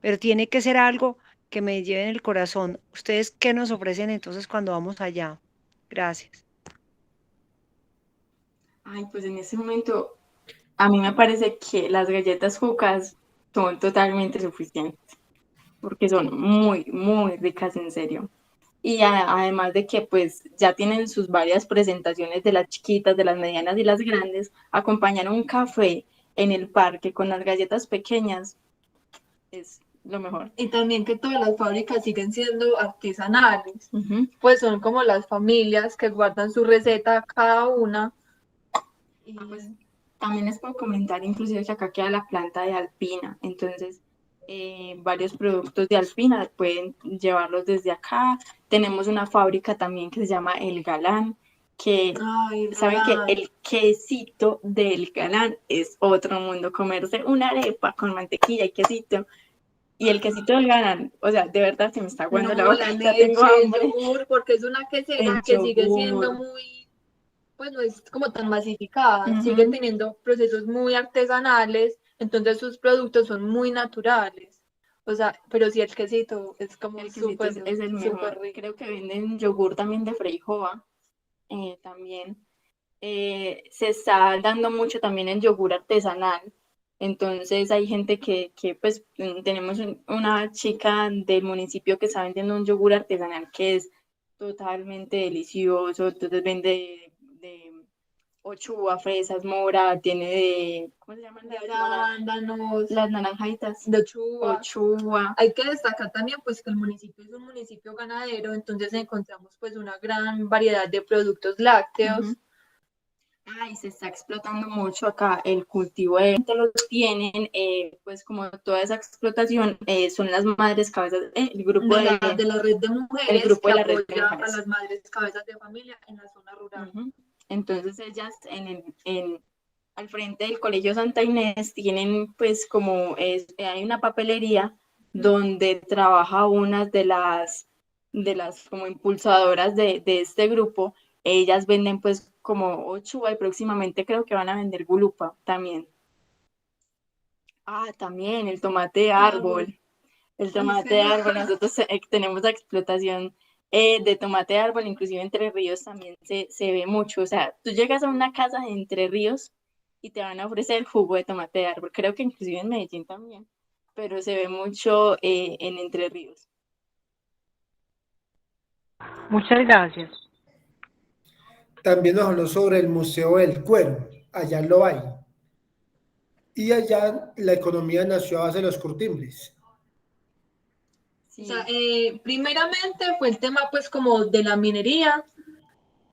pero tiene que ser algo que me lleve en el corazón. ¿Ustedes qué nos ofrecen entonces cuando vamos allá? Gracias. Ay, pues en ese momento a mí me parece que las galletas Jucas son totalmente suficientes, porque son muy, muy ricas en serio. Y además de que pues ya tienen sus varias presentaciones de las chiquitas, de las medianas y las grandes, acompañar un café en el parque con las galletas pequeñas es lo mejor. Y también que todas las fábricas siguen siendo artesanales, Pues son como las familias que guardan su receta cada una. Y pues también les puedo comentar inclusive que acá queda la planta de Alpina, entonces varios productos de Alpina pueden llevarlos desde acá. Tenemos una fábrica también que se llama El Galán, que saben que el quesito del Galán es otro mundo, comerse una arepa con mantequilla y quesito. Y el quesito del Galán, o sea, de verdad se me está aguando la boca, ya tengo hambre. El yogur, porque es una quesera que sigue siendo muy, pues no es como tan masificada, sigue teniendo procesos muy artesanales, entonces sus productos son muy naturales. O sea, pero sí el quesito es como el quesito súper, es el mejor. súper rico. Creo que venden yogur también de Freijoa, también. Se está dando mucho también en yogur artesanal. Entonces hay gente que pues tenemos una chica del municipio que está vendiendo un yogur artesanal que es totalmente delicioso. Entonces vende de ochuva, fresas, mora, tiene de, ¿cómo se llaman? De arándanos, Las naranjaditas. de ochuva. Ochuva. Hay que destacar también pues que el municipio es un municipio ganadero, entonces encontramos pues una gran variedad de productos lácteos. Y se está explotando mucho acá el cultivo de los tienen, pues como toda esa explotación son las madres cabezas, el grupo de la red de mujeres, el grupo que de la red apoya a las madres cabezas de familia en la zona rural. Entonces ellas en al frente del Colegio Santa Inés tienen pues como hay una papelería donde trabaja una de las como impulsadoras de este grupo. Ellas venden pues como ochuva y próximamente creo que van a vender gulupa también. También el tomate de árbol. El tomate de árbol, nosotros tenemos la explotación de tomate de árbol, inclusive Entre Ríos también se ve mucho. O sea, tú llegas a una casa de Entre Ríos y te van a ofrecer jugo de tomate de árbol. Creo que inclusive en Medellín también, pero se ve mucho en Entre Ríos. Muchas gracias. También nos habló sobre el Museo del Cuero, allá lo hay. Y allá la economía nació a base de los curtimbres. Sí. O sea, primeramente fue el tema pues como de la minería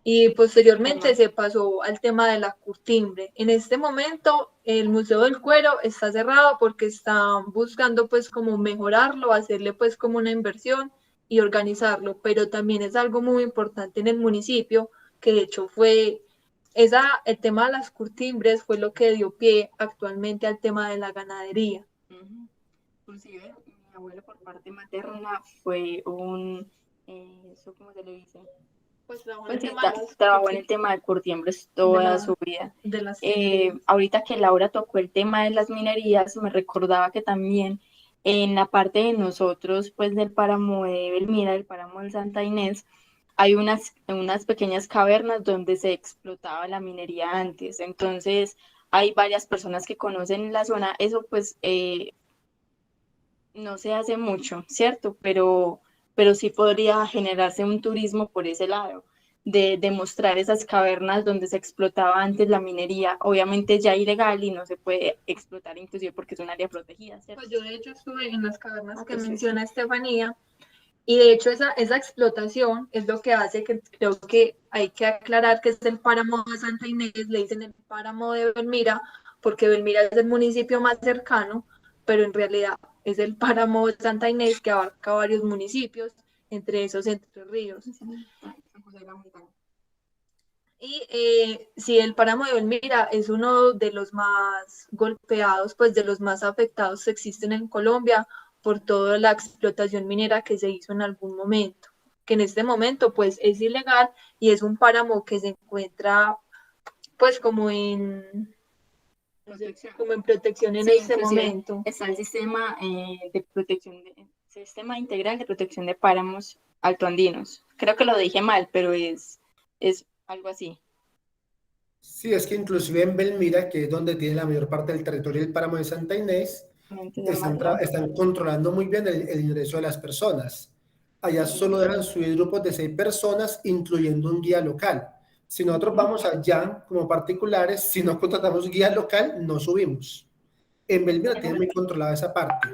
y posteriormente se pasó al tema de la curtimbre. En este momento el Museo del Cuero está cerrado porque están buscando pues como mejorarlo, hacerle pues como una inversión y organizarlo, pero también es algo muy importante en el municipio, que de hecho fue el tema de las curtimbres fue lo que dio pie actualmente al tema de la ganadería. Inclusive mi abuelo por parte materna fue ¿eso cómo se le dice? Pues trabajó en el tema de curtiembres toda su vida. Ahorita que Laura tocó el tema de las minerías, me recordaba que también en la parte de nosotros, pues del páramo de Belmira, del páramo del Santa Inés, hay unas pequeñas cavernas donde se explotaba la minería antes. Entonces, hay varias personas que conocen la zona. Eso pues no se hace mucho, ¿cierto? Pero sí podría generarse un turismo por ese lado, de mostrar esas cavernas donde se explotaba antes la minería, obviamente ya ilegal y no se puede explotar inclusive porque es un área protegida, ¿cierto? Pues yo de hecho estuve en las cavernas que menciona Estefanía, y de hecho esa explotación es lo que hace que creo que hay que aclarar que es el páramo de Santa Inés, le dicen el páramo de Belmira, porque Belmira es el municipio más cercano, pero en realidad es el páramo de Santa Inés que abarca varios municipios, entre esos Entre Ríos. Y sí, el páramo de Belmira es uno de los más golpeados, pues de los más afectados que existen en Colombia por toda la explotación minera que se hizo en algún momento, que en este momento pues es ilegal y es un páramo que se encuentra pues como en protección en este momento. Está el sistema sistema integral de protección de páramos altoandinos. Creo que lo dije mal, pero es algo así. Sí, es que inclusive en Belmira, que es donde tiene la mayor parte del territorio del páramo de Santa Inés, están controlando muy bien el ingreso de las personas. Allá solo dejan subir grupos de 6 personas, incluyendo un guía local. Si nosotros vamos allá como particulares, si no contratamos guía local, no subimos. En Belmira tiene muy controlada esa parte.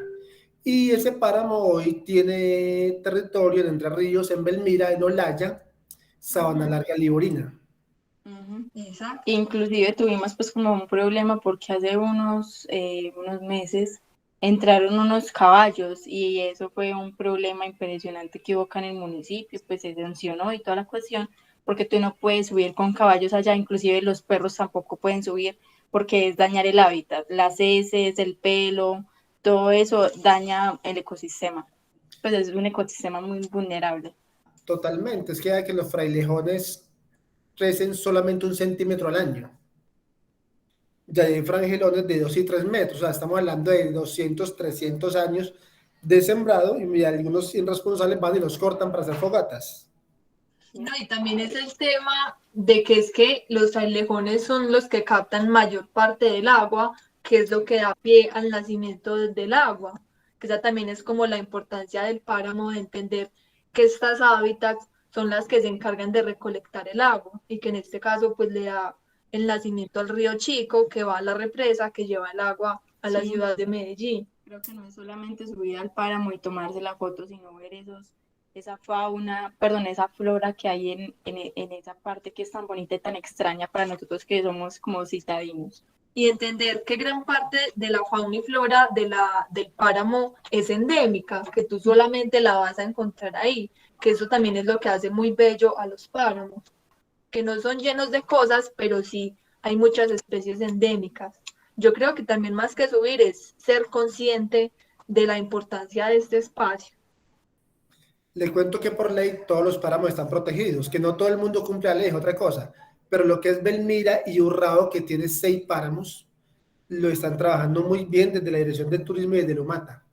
Y ese páramo hoy tiene territorio en Entre Ríos, en Belmira, en Olaya, Sabana Larga, Liborina. Exacto. Inclusive tuvimos pues como un problema porque hace unos meses entraron unos caballos y eso fue un problema impresionante que hubo acá en el municipio, pues se sancionó y toda la cuestión, porque tú no puedes subir con caballos allá, inclusive los perros tampoco pueden subir porque es dañar el hábitat, las heces, el pelo, todo eso daña el ecosistema, pues es un ecosistema muy vulnerable. Totalmente, es que hay que los frailejones crecen solamente 1 centímetro al año. Ya hay frangelones de 2 y 3 metros, o sea, estamos hablando de 200, 300 años de sembrado y algunos irresponsables van y los cortan para hacer fogatas. No, y también es el tema de que es que los frailejones son los que captan mayor parte del agua, que es lo que da pie al nacimiento del agua, que esa también es como la importancia del páramo, de entender que estas hábitats son las que se encargan de recolectar el agua y que en este caso pues le da el nacimiento al río Chico, que va a la represa, que lleva el agua a la ciudad de Medellín. Creo que no es solamente subir al páramo y tomarse la foto, sino ver esa flora que hay en esa parte que es tan bonita y tan extraña para nosotros que somos como citadinos. Y entender que gran parte de la fauna y flora del páramo es endémica, que tú solamente la vas a encontrar ahí, que eso también es lo que hace muy bello a los páramos, que no son llenos de cosas, pero sí hay muchas especies endémicas. Yo creo que también más que subir es ser consciente de la importancia de este espacio. Le cuento que por ley todos los páramos están protegidos, que no todo el mundo cumple la ley, es otra cosa. Pero lo que es Belmira y Urrao, que tiene 6 páramos, lo están trabajando muy bien desde la Dirección de Turismo y desde Lumata.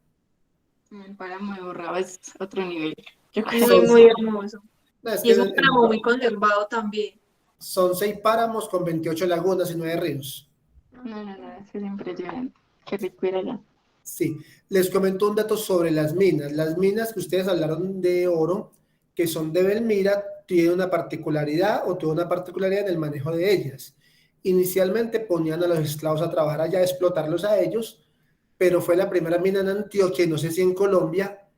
El páramo de Borrado es otro nivel. Yo creo Muy, que muy hermoso. No, es Y que es un páramo muy conservado también. son 6 páramos con 28 lagunas y 9 ríos. no, es que es impresionante. Qué rico ir allá. Sí, les comento un dato sobre las minas. Las minas que ustedes hablaron de oro, que son de Belmira, tienen una particularidad o tuvo una particularidad en el manejo de ellas. Inicialmente ponían a los esclavos a trabajar allá, a explotarlos a ellos, pero fue la primera mina en Antioquia, y no sé si en Colombia,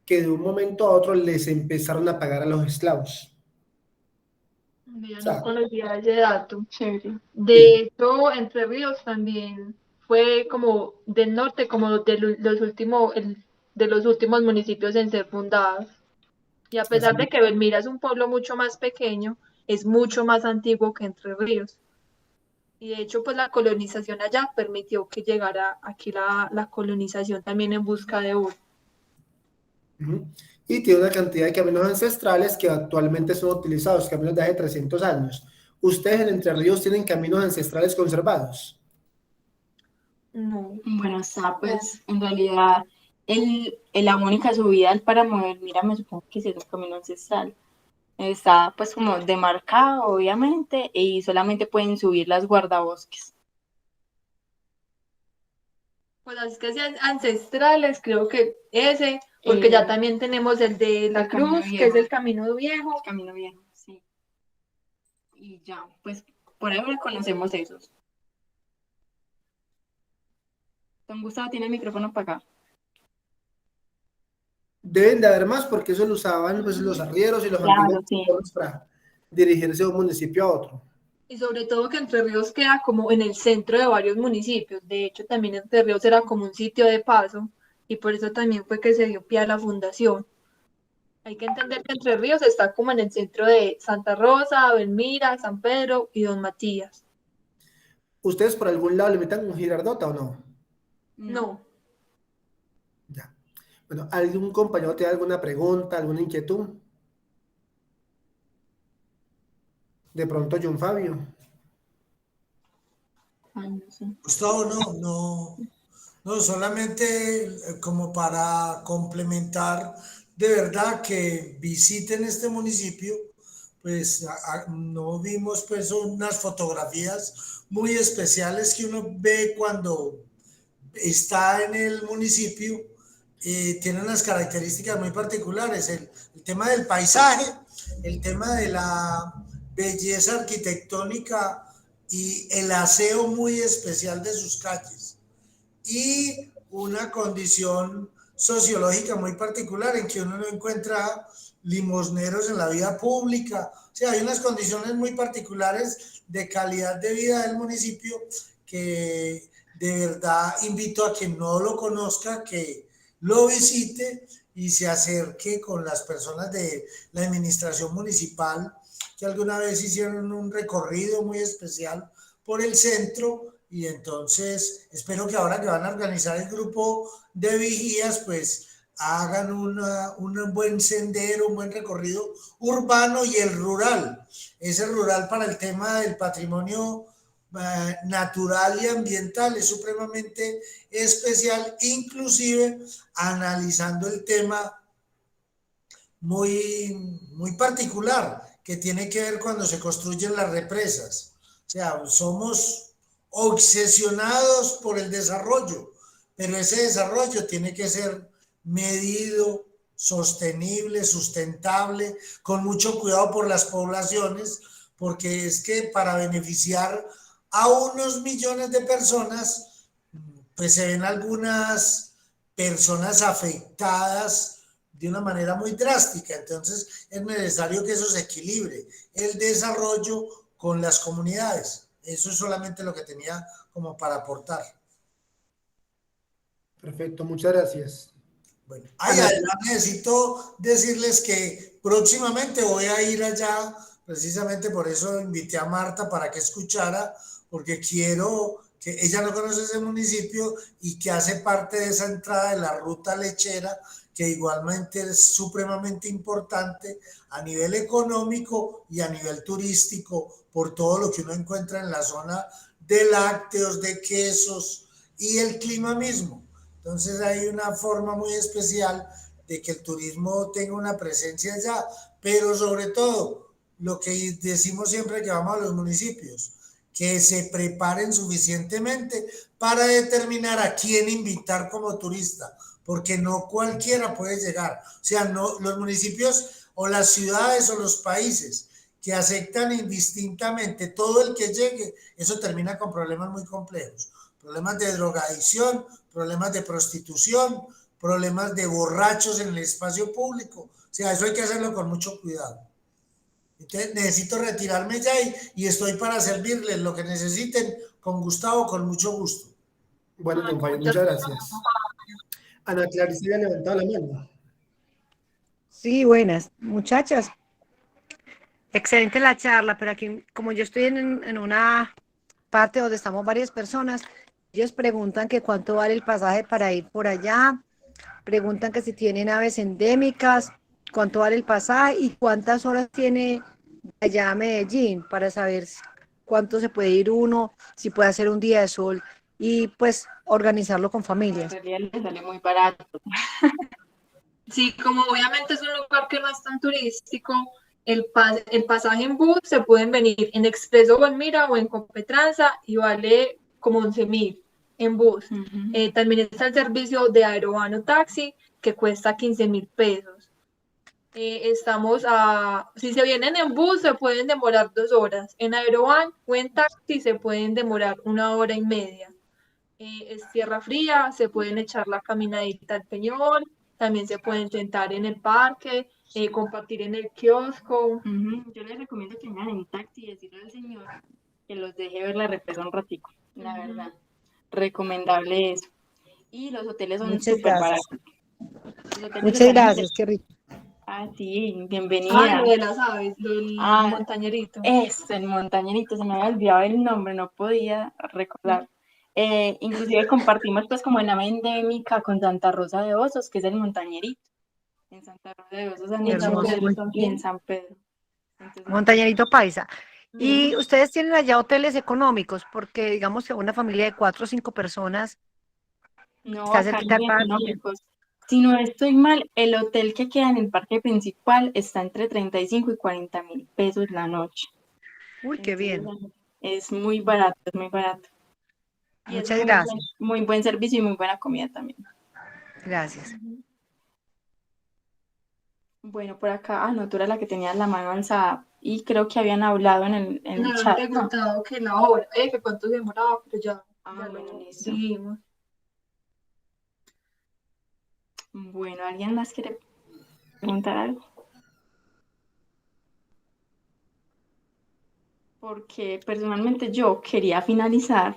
que de un momento a otro les empezaron a pagar a los esclavos. Yo O sea, no conocía ese dato. Chévere. De hecho, Entre Ríos también fue como del norte, como de de los últimos municipios en ser fundados. Y a pesar así de que Belmira es un pueblo mucho más pequeño, es mucho más antiguo que Entre Ríos. Y de hecho, pues la colonización allá permitió que llegara aquí la colonización también en busca de oro. Ujú. Y tiene una cantidad de caminos ancestrales que actualmente son utilizados, caminos de hace 300 años. ¿Ustedes en Entre Ríos tienen caminos ancestrales conservados? No. Bueno, está pues en realidad la única subida al páramo de Belmira me supongo que sí es un camino ancestral. Está pues como demarcado obviamente y solamente pueden subir las guardabosques. Pues así que sean ancestrales, creo que ese, porque ya también tenemos el de la el Camino Cruz, que Viejo. es el Camino Viejo. El camino viejo, sí. Y ya, pues por ahora conocemos esos. Don Gustavo tiene el micrófono apagado. Deben de haber más porque eso lo usaban pues, los arrieros y los Claro, antiguos sí. pueblos para dirigirse de un municipio a otro. Y sobre todo que Entre Ríos queda como en el centro de varios municipios. De hecho, también Entre Ríos era como un sitio de paso y por eso también fue que se dio pie a la fundación. Hay que entender que Entre Ríos está como en el centro de Santa Rosa, Belmira, San Pedro y Don Matías. ¿Ustedes por algún lado le metan un Girardota o no? No. Ya. Bueno, ¿algún compañero tiene alguna pregunta, alguna inquietud? De pronto, John Fabio. Ay, no sé. Gustavo, no, solamente como para complementar, de verdad que visiten este municipio, pues no vimos pues unas fotografías muy especiales que uno ve cuando está en el municipio, tiene unas características muy particulares, el tema del paisaje, el tema de la belleza arquitectónica y el aseo muy especial de sus calles y una condición sociológica muy particular en que uno no encuentra limosneros en la vía pública. O sea, hay unas condiciones muy particulares de calidad de vida del municipio que de verdad invito a quien no lo conozca, que lo visite y se acerque con las personas de la administración municipal que alguna vez hicieron un recorrido muy especial por el centro y entonces espero que ahora que van a organizar el grupo de vigías, pues hagan un buen sendero, un buen recorrido urbano y el rural. Ese rural para el tema del patrimonio natural y ambiental es supremamente especial, inclusive analizando el tema muy particular que tiene que ver cuando se construyen las represas. O sea, somos obsesionados por el desarrollo, pero ese desarrollo tiene que ser medido, sostenible, sustentable, con mucho cuidado por las poblaciones, porque es que para beneficiar a unos millones de personas, pues se ven algunas personas afectadas de una manera muy drástica. Entonces es necesario que eso se equilibre, el desarrollo con las comunidades. Eso es solamente lo que tenía como para aportar. Perfecto, muchas gracias. Bueno, además necesito decirles que próximamente voy a ir allá, precisamente por eso invité a Marta para que escuchara, porque quiero que ella no conoce ese municipio y que hace parte de esa entrada de la ruta lechera, que igualmente es supremamente importante a nivel económico y a nivel turístico por todo lo que uno encuentra en la zona de lácteos, de quesos y el clima mismo. Entonces hay una forma muy especial de que el turismo tenga una presencia allá, pero sobre todo lo que decimos siempre que vamos a los municipios, que se preparen suficientemente para determinar a quién invitar como turista, porque no cualquiera puede llegar. O sea, no, los municipios o las ciudades o los países que aceptan indistintamente todo el que llegue, eso termina con problemas muy complejos. Problemas de drogadicción, problemas de prostitución, problemas de borrachos en el espacio público. O sea, eso hay que hacerlo con mucho cuidado. Entonces necesito retirarme ya y estoy para servirles lo que necesiten con Gustavo, con mucho gusto. Bueno, don Fabio, muchas gracias. Ana Clarice había levantado la mano. Sí, buenas, muchachas. Excelente la charla, pero aquí, como yo estoy en una parte donde estamos varias personas, ellos preguntan que cuánto vale el pasaje para ir por allá, preguntan que si tienen aves endémicas, cuánto vale el pasaje y cuántas horas tiene allá a Medellín para saber cuánto se puede ir uno, si puede hacer un día de sol y pues organizarlo con En familias. realidad le sale muy barato. Sí, como obviamente es un lugar que no es tan turístico, el pasaje en bus se pueden venir en Expreso Gualmira o en Competranza y vale como 11.000 en bus. También está el servicio de Aerovano Taxi que cuesta 15.000 pesos. Si se vienen en bus se pueden demorar 2 horas, en Aerovan o en taxi se pueden demorar 1 hora y media. Es tierra fría, se pueden echar la caminadita al Peñol, también se pueden sentar en el parque, compartir en el kiosco. Yo les recomiendo que vengan en taxi y decirle al señor que los deje ver la represa un ratico, la verdad. Recomendable eso. Y los hoteles son Muchas súper gracias. baratos. Los hoteles Muchas están gracias, qué rico. Ah, sí, Ah, bienvenida. lo de las aves, lo del montañerito. El montañerito, se me había olvidado el nombre, no podía recordar. Inclusive compartimos pues como en ave endémica con Santa Rosa de Osos, que es el montañerito. En Santa Rosa de Osos, Y en San Hermoso. Pedro y también. en San Pedro. Entonces, Montañerito Paisa. Y ustedes tienen allá hoteles económicos, porque digamos que una familia de 4 o 5 personas no, está acá cerquita no al hay parque. económicos. Si no estoy mal, el hotel que queda en el parque principal está entre 35 y 40.000 pesos la noche. Uy, qué bien. Entonces, es muy barato, es muy barato. Y es Muchas gracias. muy buen servicio y muy buena comida también. Gracias. Bueno, por acá, no, tú eras la que tenías la mano alzada y creo que habían hablado en el Nos chat, han ¿no? preguntado que la hora, que cuánto se demoraba, pero ya Bueno, lo listo. dijimos. Bueno, ¿alguien más quiere preguntar algo? Porque personalmente yo quería finalizar,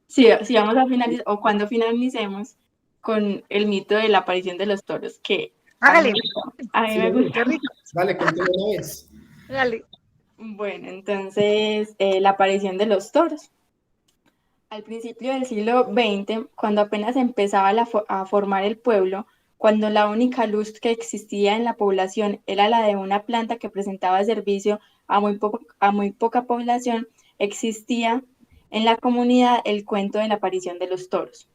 si vamos a finalizar, o cuando finalicemos, con el mito de la aparición de los toros, que Hágale. a mí me gusta. Qué rico. Vale, cuéntame una vez. Hágale. Bueno, entonces, la aparición de los toros. Al principio del siglo XX, cuando apenas empezaba a formar el pueblo, cuando la única luz que existía en la población era la de una planta que presentaba servicio a muy poca población, existía en la comunidad el cuento de la aparición de los toros.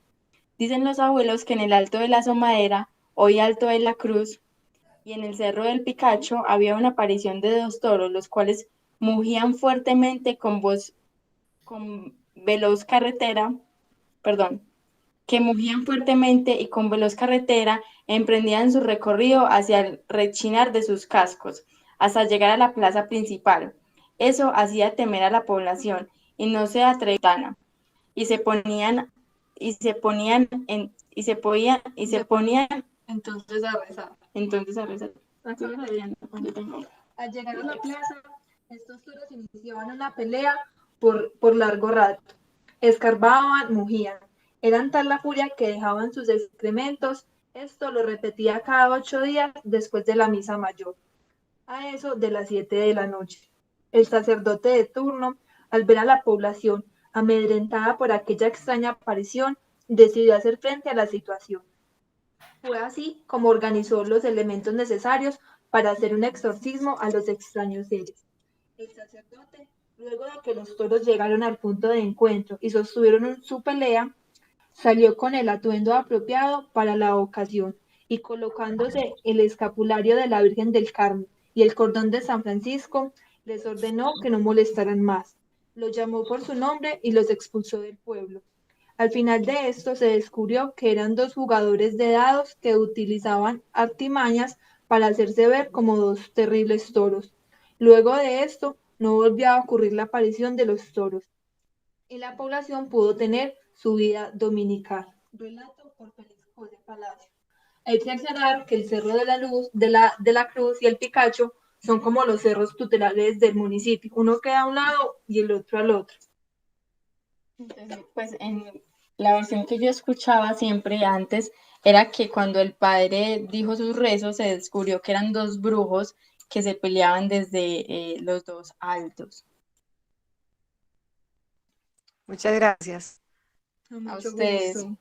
Dicen los abuelos que en el Alto de la Asomadera, hoy Alto de la Cruz, y en el Cerro del Picacho había una aparición de 2 toros, los cuales mugían fuertemente con veloz carretera, que mugían fuertemente y con veloz carretera emprendían su recorrido hacia el rechinar de sus cascos, hasta llegar a la plaza principal. Eso hacía temer a la población y no se atrevían, y se ponían Entonces a rezar. Al llegar a la plaza, estos toros iniciaban una pelea por largo rato. Escarbaban, mugían. Eran tal la furia que dejaban sus excrementos. Esto lo repetía cada 8 días después de la misa mayor, a eso de las 7 de la noche. El sacerdote de turno al ver a la población amedrentada por aquella extraña aparición, decidió hacer frente a la situación. Fue así como organizó los elementos necesarios para hacer un exorcismo a los extraños seres. El sacerdote, luego de que los toros llegaron al punto de encuentro y sostuvieron su pelea, salió con el atuendo apropiado para la ocasión y colocándose el escapulario de la Virgen del Carmen y el cordón de San Francisco, les ordenó que no molestaran más. Los llamó por su nombre y los expulsó del pueblo. Al final de esto se descubrió que eran dos jugadores de dados que utilizaban artimañas para hacerse ver como dos terribles toros. Luego de esto, no volvió a ocurrir la aparición de los toros y la población pudo tener su vida dominical. Relato por Félix José Palacio. Hay que aclarar que el Cerro de la Luz, de la Cruz y el Picacho son como los cerros tutelares del municipio. Uno queda a un lado y el otro al otro. Entonces, pues en la versión que yo escuchaba siempre antes era que cuando el padre dijo sus rezos se descubrió que eran dos brujos que se peleaban desde los dos altos. Muchas gracias. Con A mucho ustedes. gusto.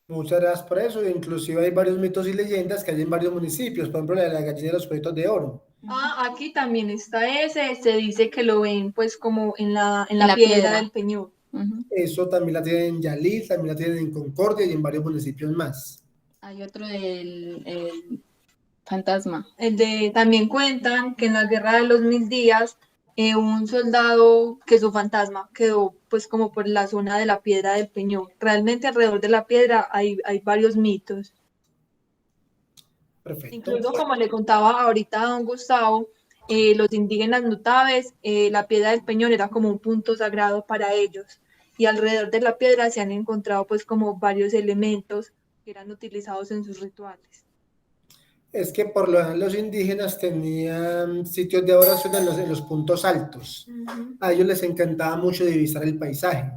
Muchas gracias por eso. Inclusive hay varios mitos y leyendas que hay en varios municipios. Por ejemplo, la de la gallina de los huevitos de oro. Aquí también está ese, se dice que lo ven pues como en la la piedra piedra. del Peñón. Ujú. Eso también la tienen en Yalí, también la tienen en Concordia y en varios municipios más. Hay otro del el fantasma. También cuentan que en la Guerra de los 1000 días, un soldado que su fantasma quedó pues como por la zona de la piedra del Peñón. Realmente alrededor de la piedra hay varios mitos. Perfecto. Incluso como le contaba ahorita a don Gustavo, los indígenas notables, la piedra del Peñón era como un punto sagrado para ellos. Y alrededor de la piedra se han encontrado pues como varios elementos que eran utilizados en sus rituales. Es que por lo general los indígenas tenían sitios de oración en los puntos altos. A ellos les encantaba mucho divisar el paisaje.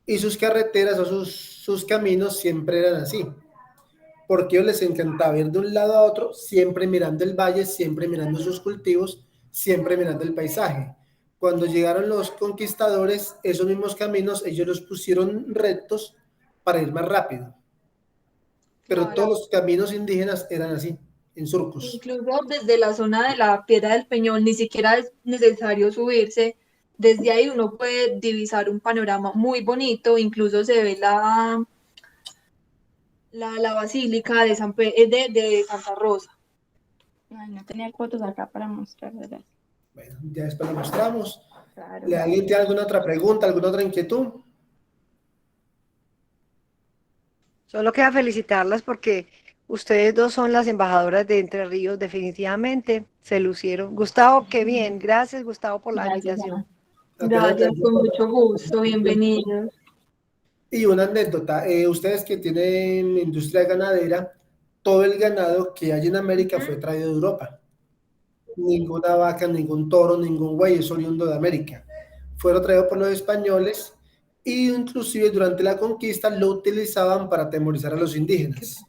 Y sus carreteras o sus caminos siempre eran así. Porque a ellos les encantaba ir de un lado a otro, siempre mirando el valle, siempre mirando sus cultivos, siempre mirando el paisaje. Cuando llegaron los conquistadores, esos mismos caminos, ellos los pusieron rectos para ir más rápido. Pero Claro. todos los caminos indígenas eran así, en surcos. Incluso desde la zona de la Piedra del Peñón ni siquiera es necesario subirse. Desde ahí uno puede divisar un panorama muy bonito, incluso se ve la basílica de Santa Rosa. Ay, no tenía fotos acá para mostrarlas. Bueno, ya después lo mostramos. Claro. ¿Alguien tiene alguna otra pregunta, alguna otra inquietud? Solo queda felicitarlas porque ustedes dos son las embajadoras de Entre Ríos, definitivamente se lucieron. Gustavo, qué bien. Gracias, Gustavo, por la Gracias, invitación. Ana. Gracias, con mucho gusto, bienvenidos. Y una anécdota, ustedes que tienen industria ganadera, todo el ganado que hay en América fue traído de Europa. Ninguna vaca, ningún toro, ningún buey es oriundo de América. Fueron traídos por los españoles y inclusive durante la conquista lo utilizaban para atemorizar a los indígenas.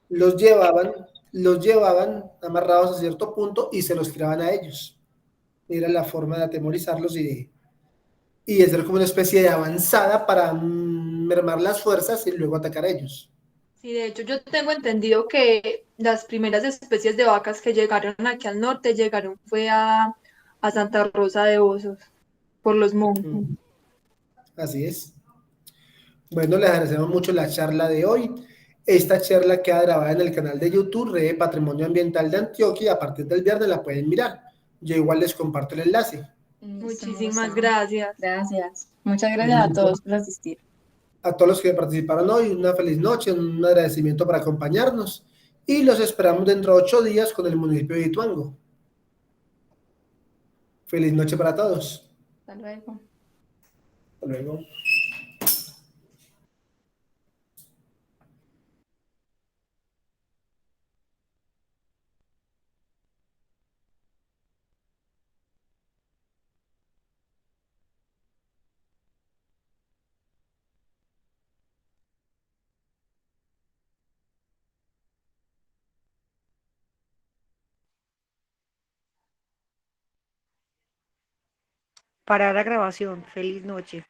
Los llevaban amarrados a cierto punto y se los tiraban a ellos. Era la forma de atemorizarlos y hacer como una especie de avanzada para mermar las fuerzas y luego atacar a ellos. Sí, de hecho yo tengo entendido que las primeras especies de vacas que llegaron aquí al norte fue a Santa Rosa de Osos, por los monjes. Así es. Bueno, les agradecemos mucho la charla de hoy. Esta charla queda grabada en el canal de YouTube, Red de Patrimonio Ambiental de Antioquia, y a partir del viernes la pueden mirar. Yo igual les comparto el enlace. Muchísimas gracias. Gracias. Muchas gracias a todos por asistir. A todos los que participaron hoy, una feliz noche, un agradecimiento por acompañarnos y los esperamos dentro de 8 días con el municipio de Ituango. Feliz noche para todos. Hasta luego. Hasta luego. parar la grabación. Feliz noche.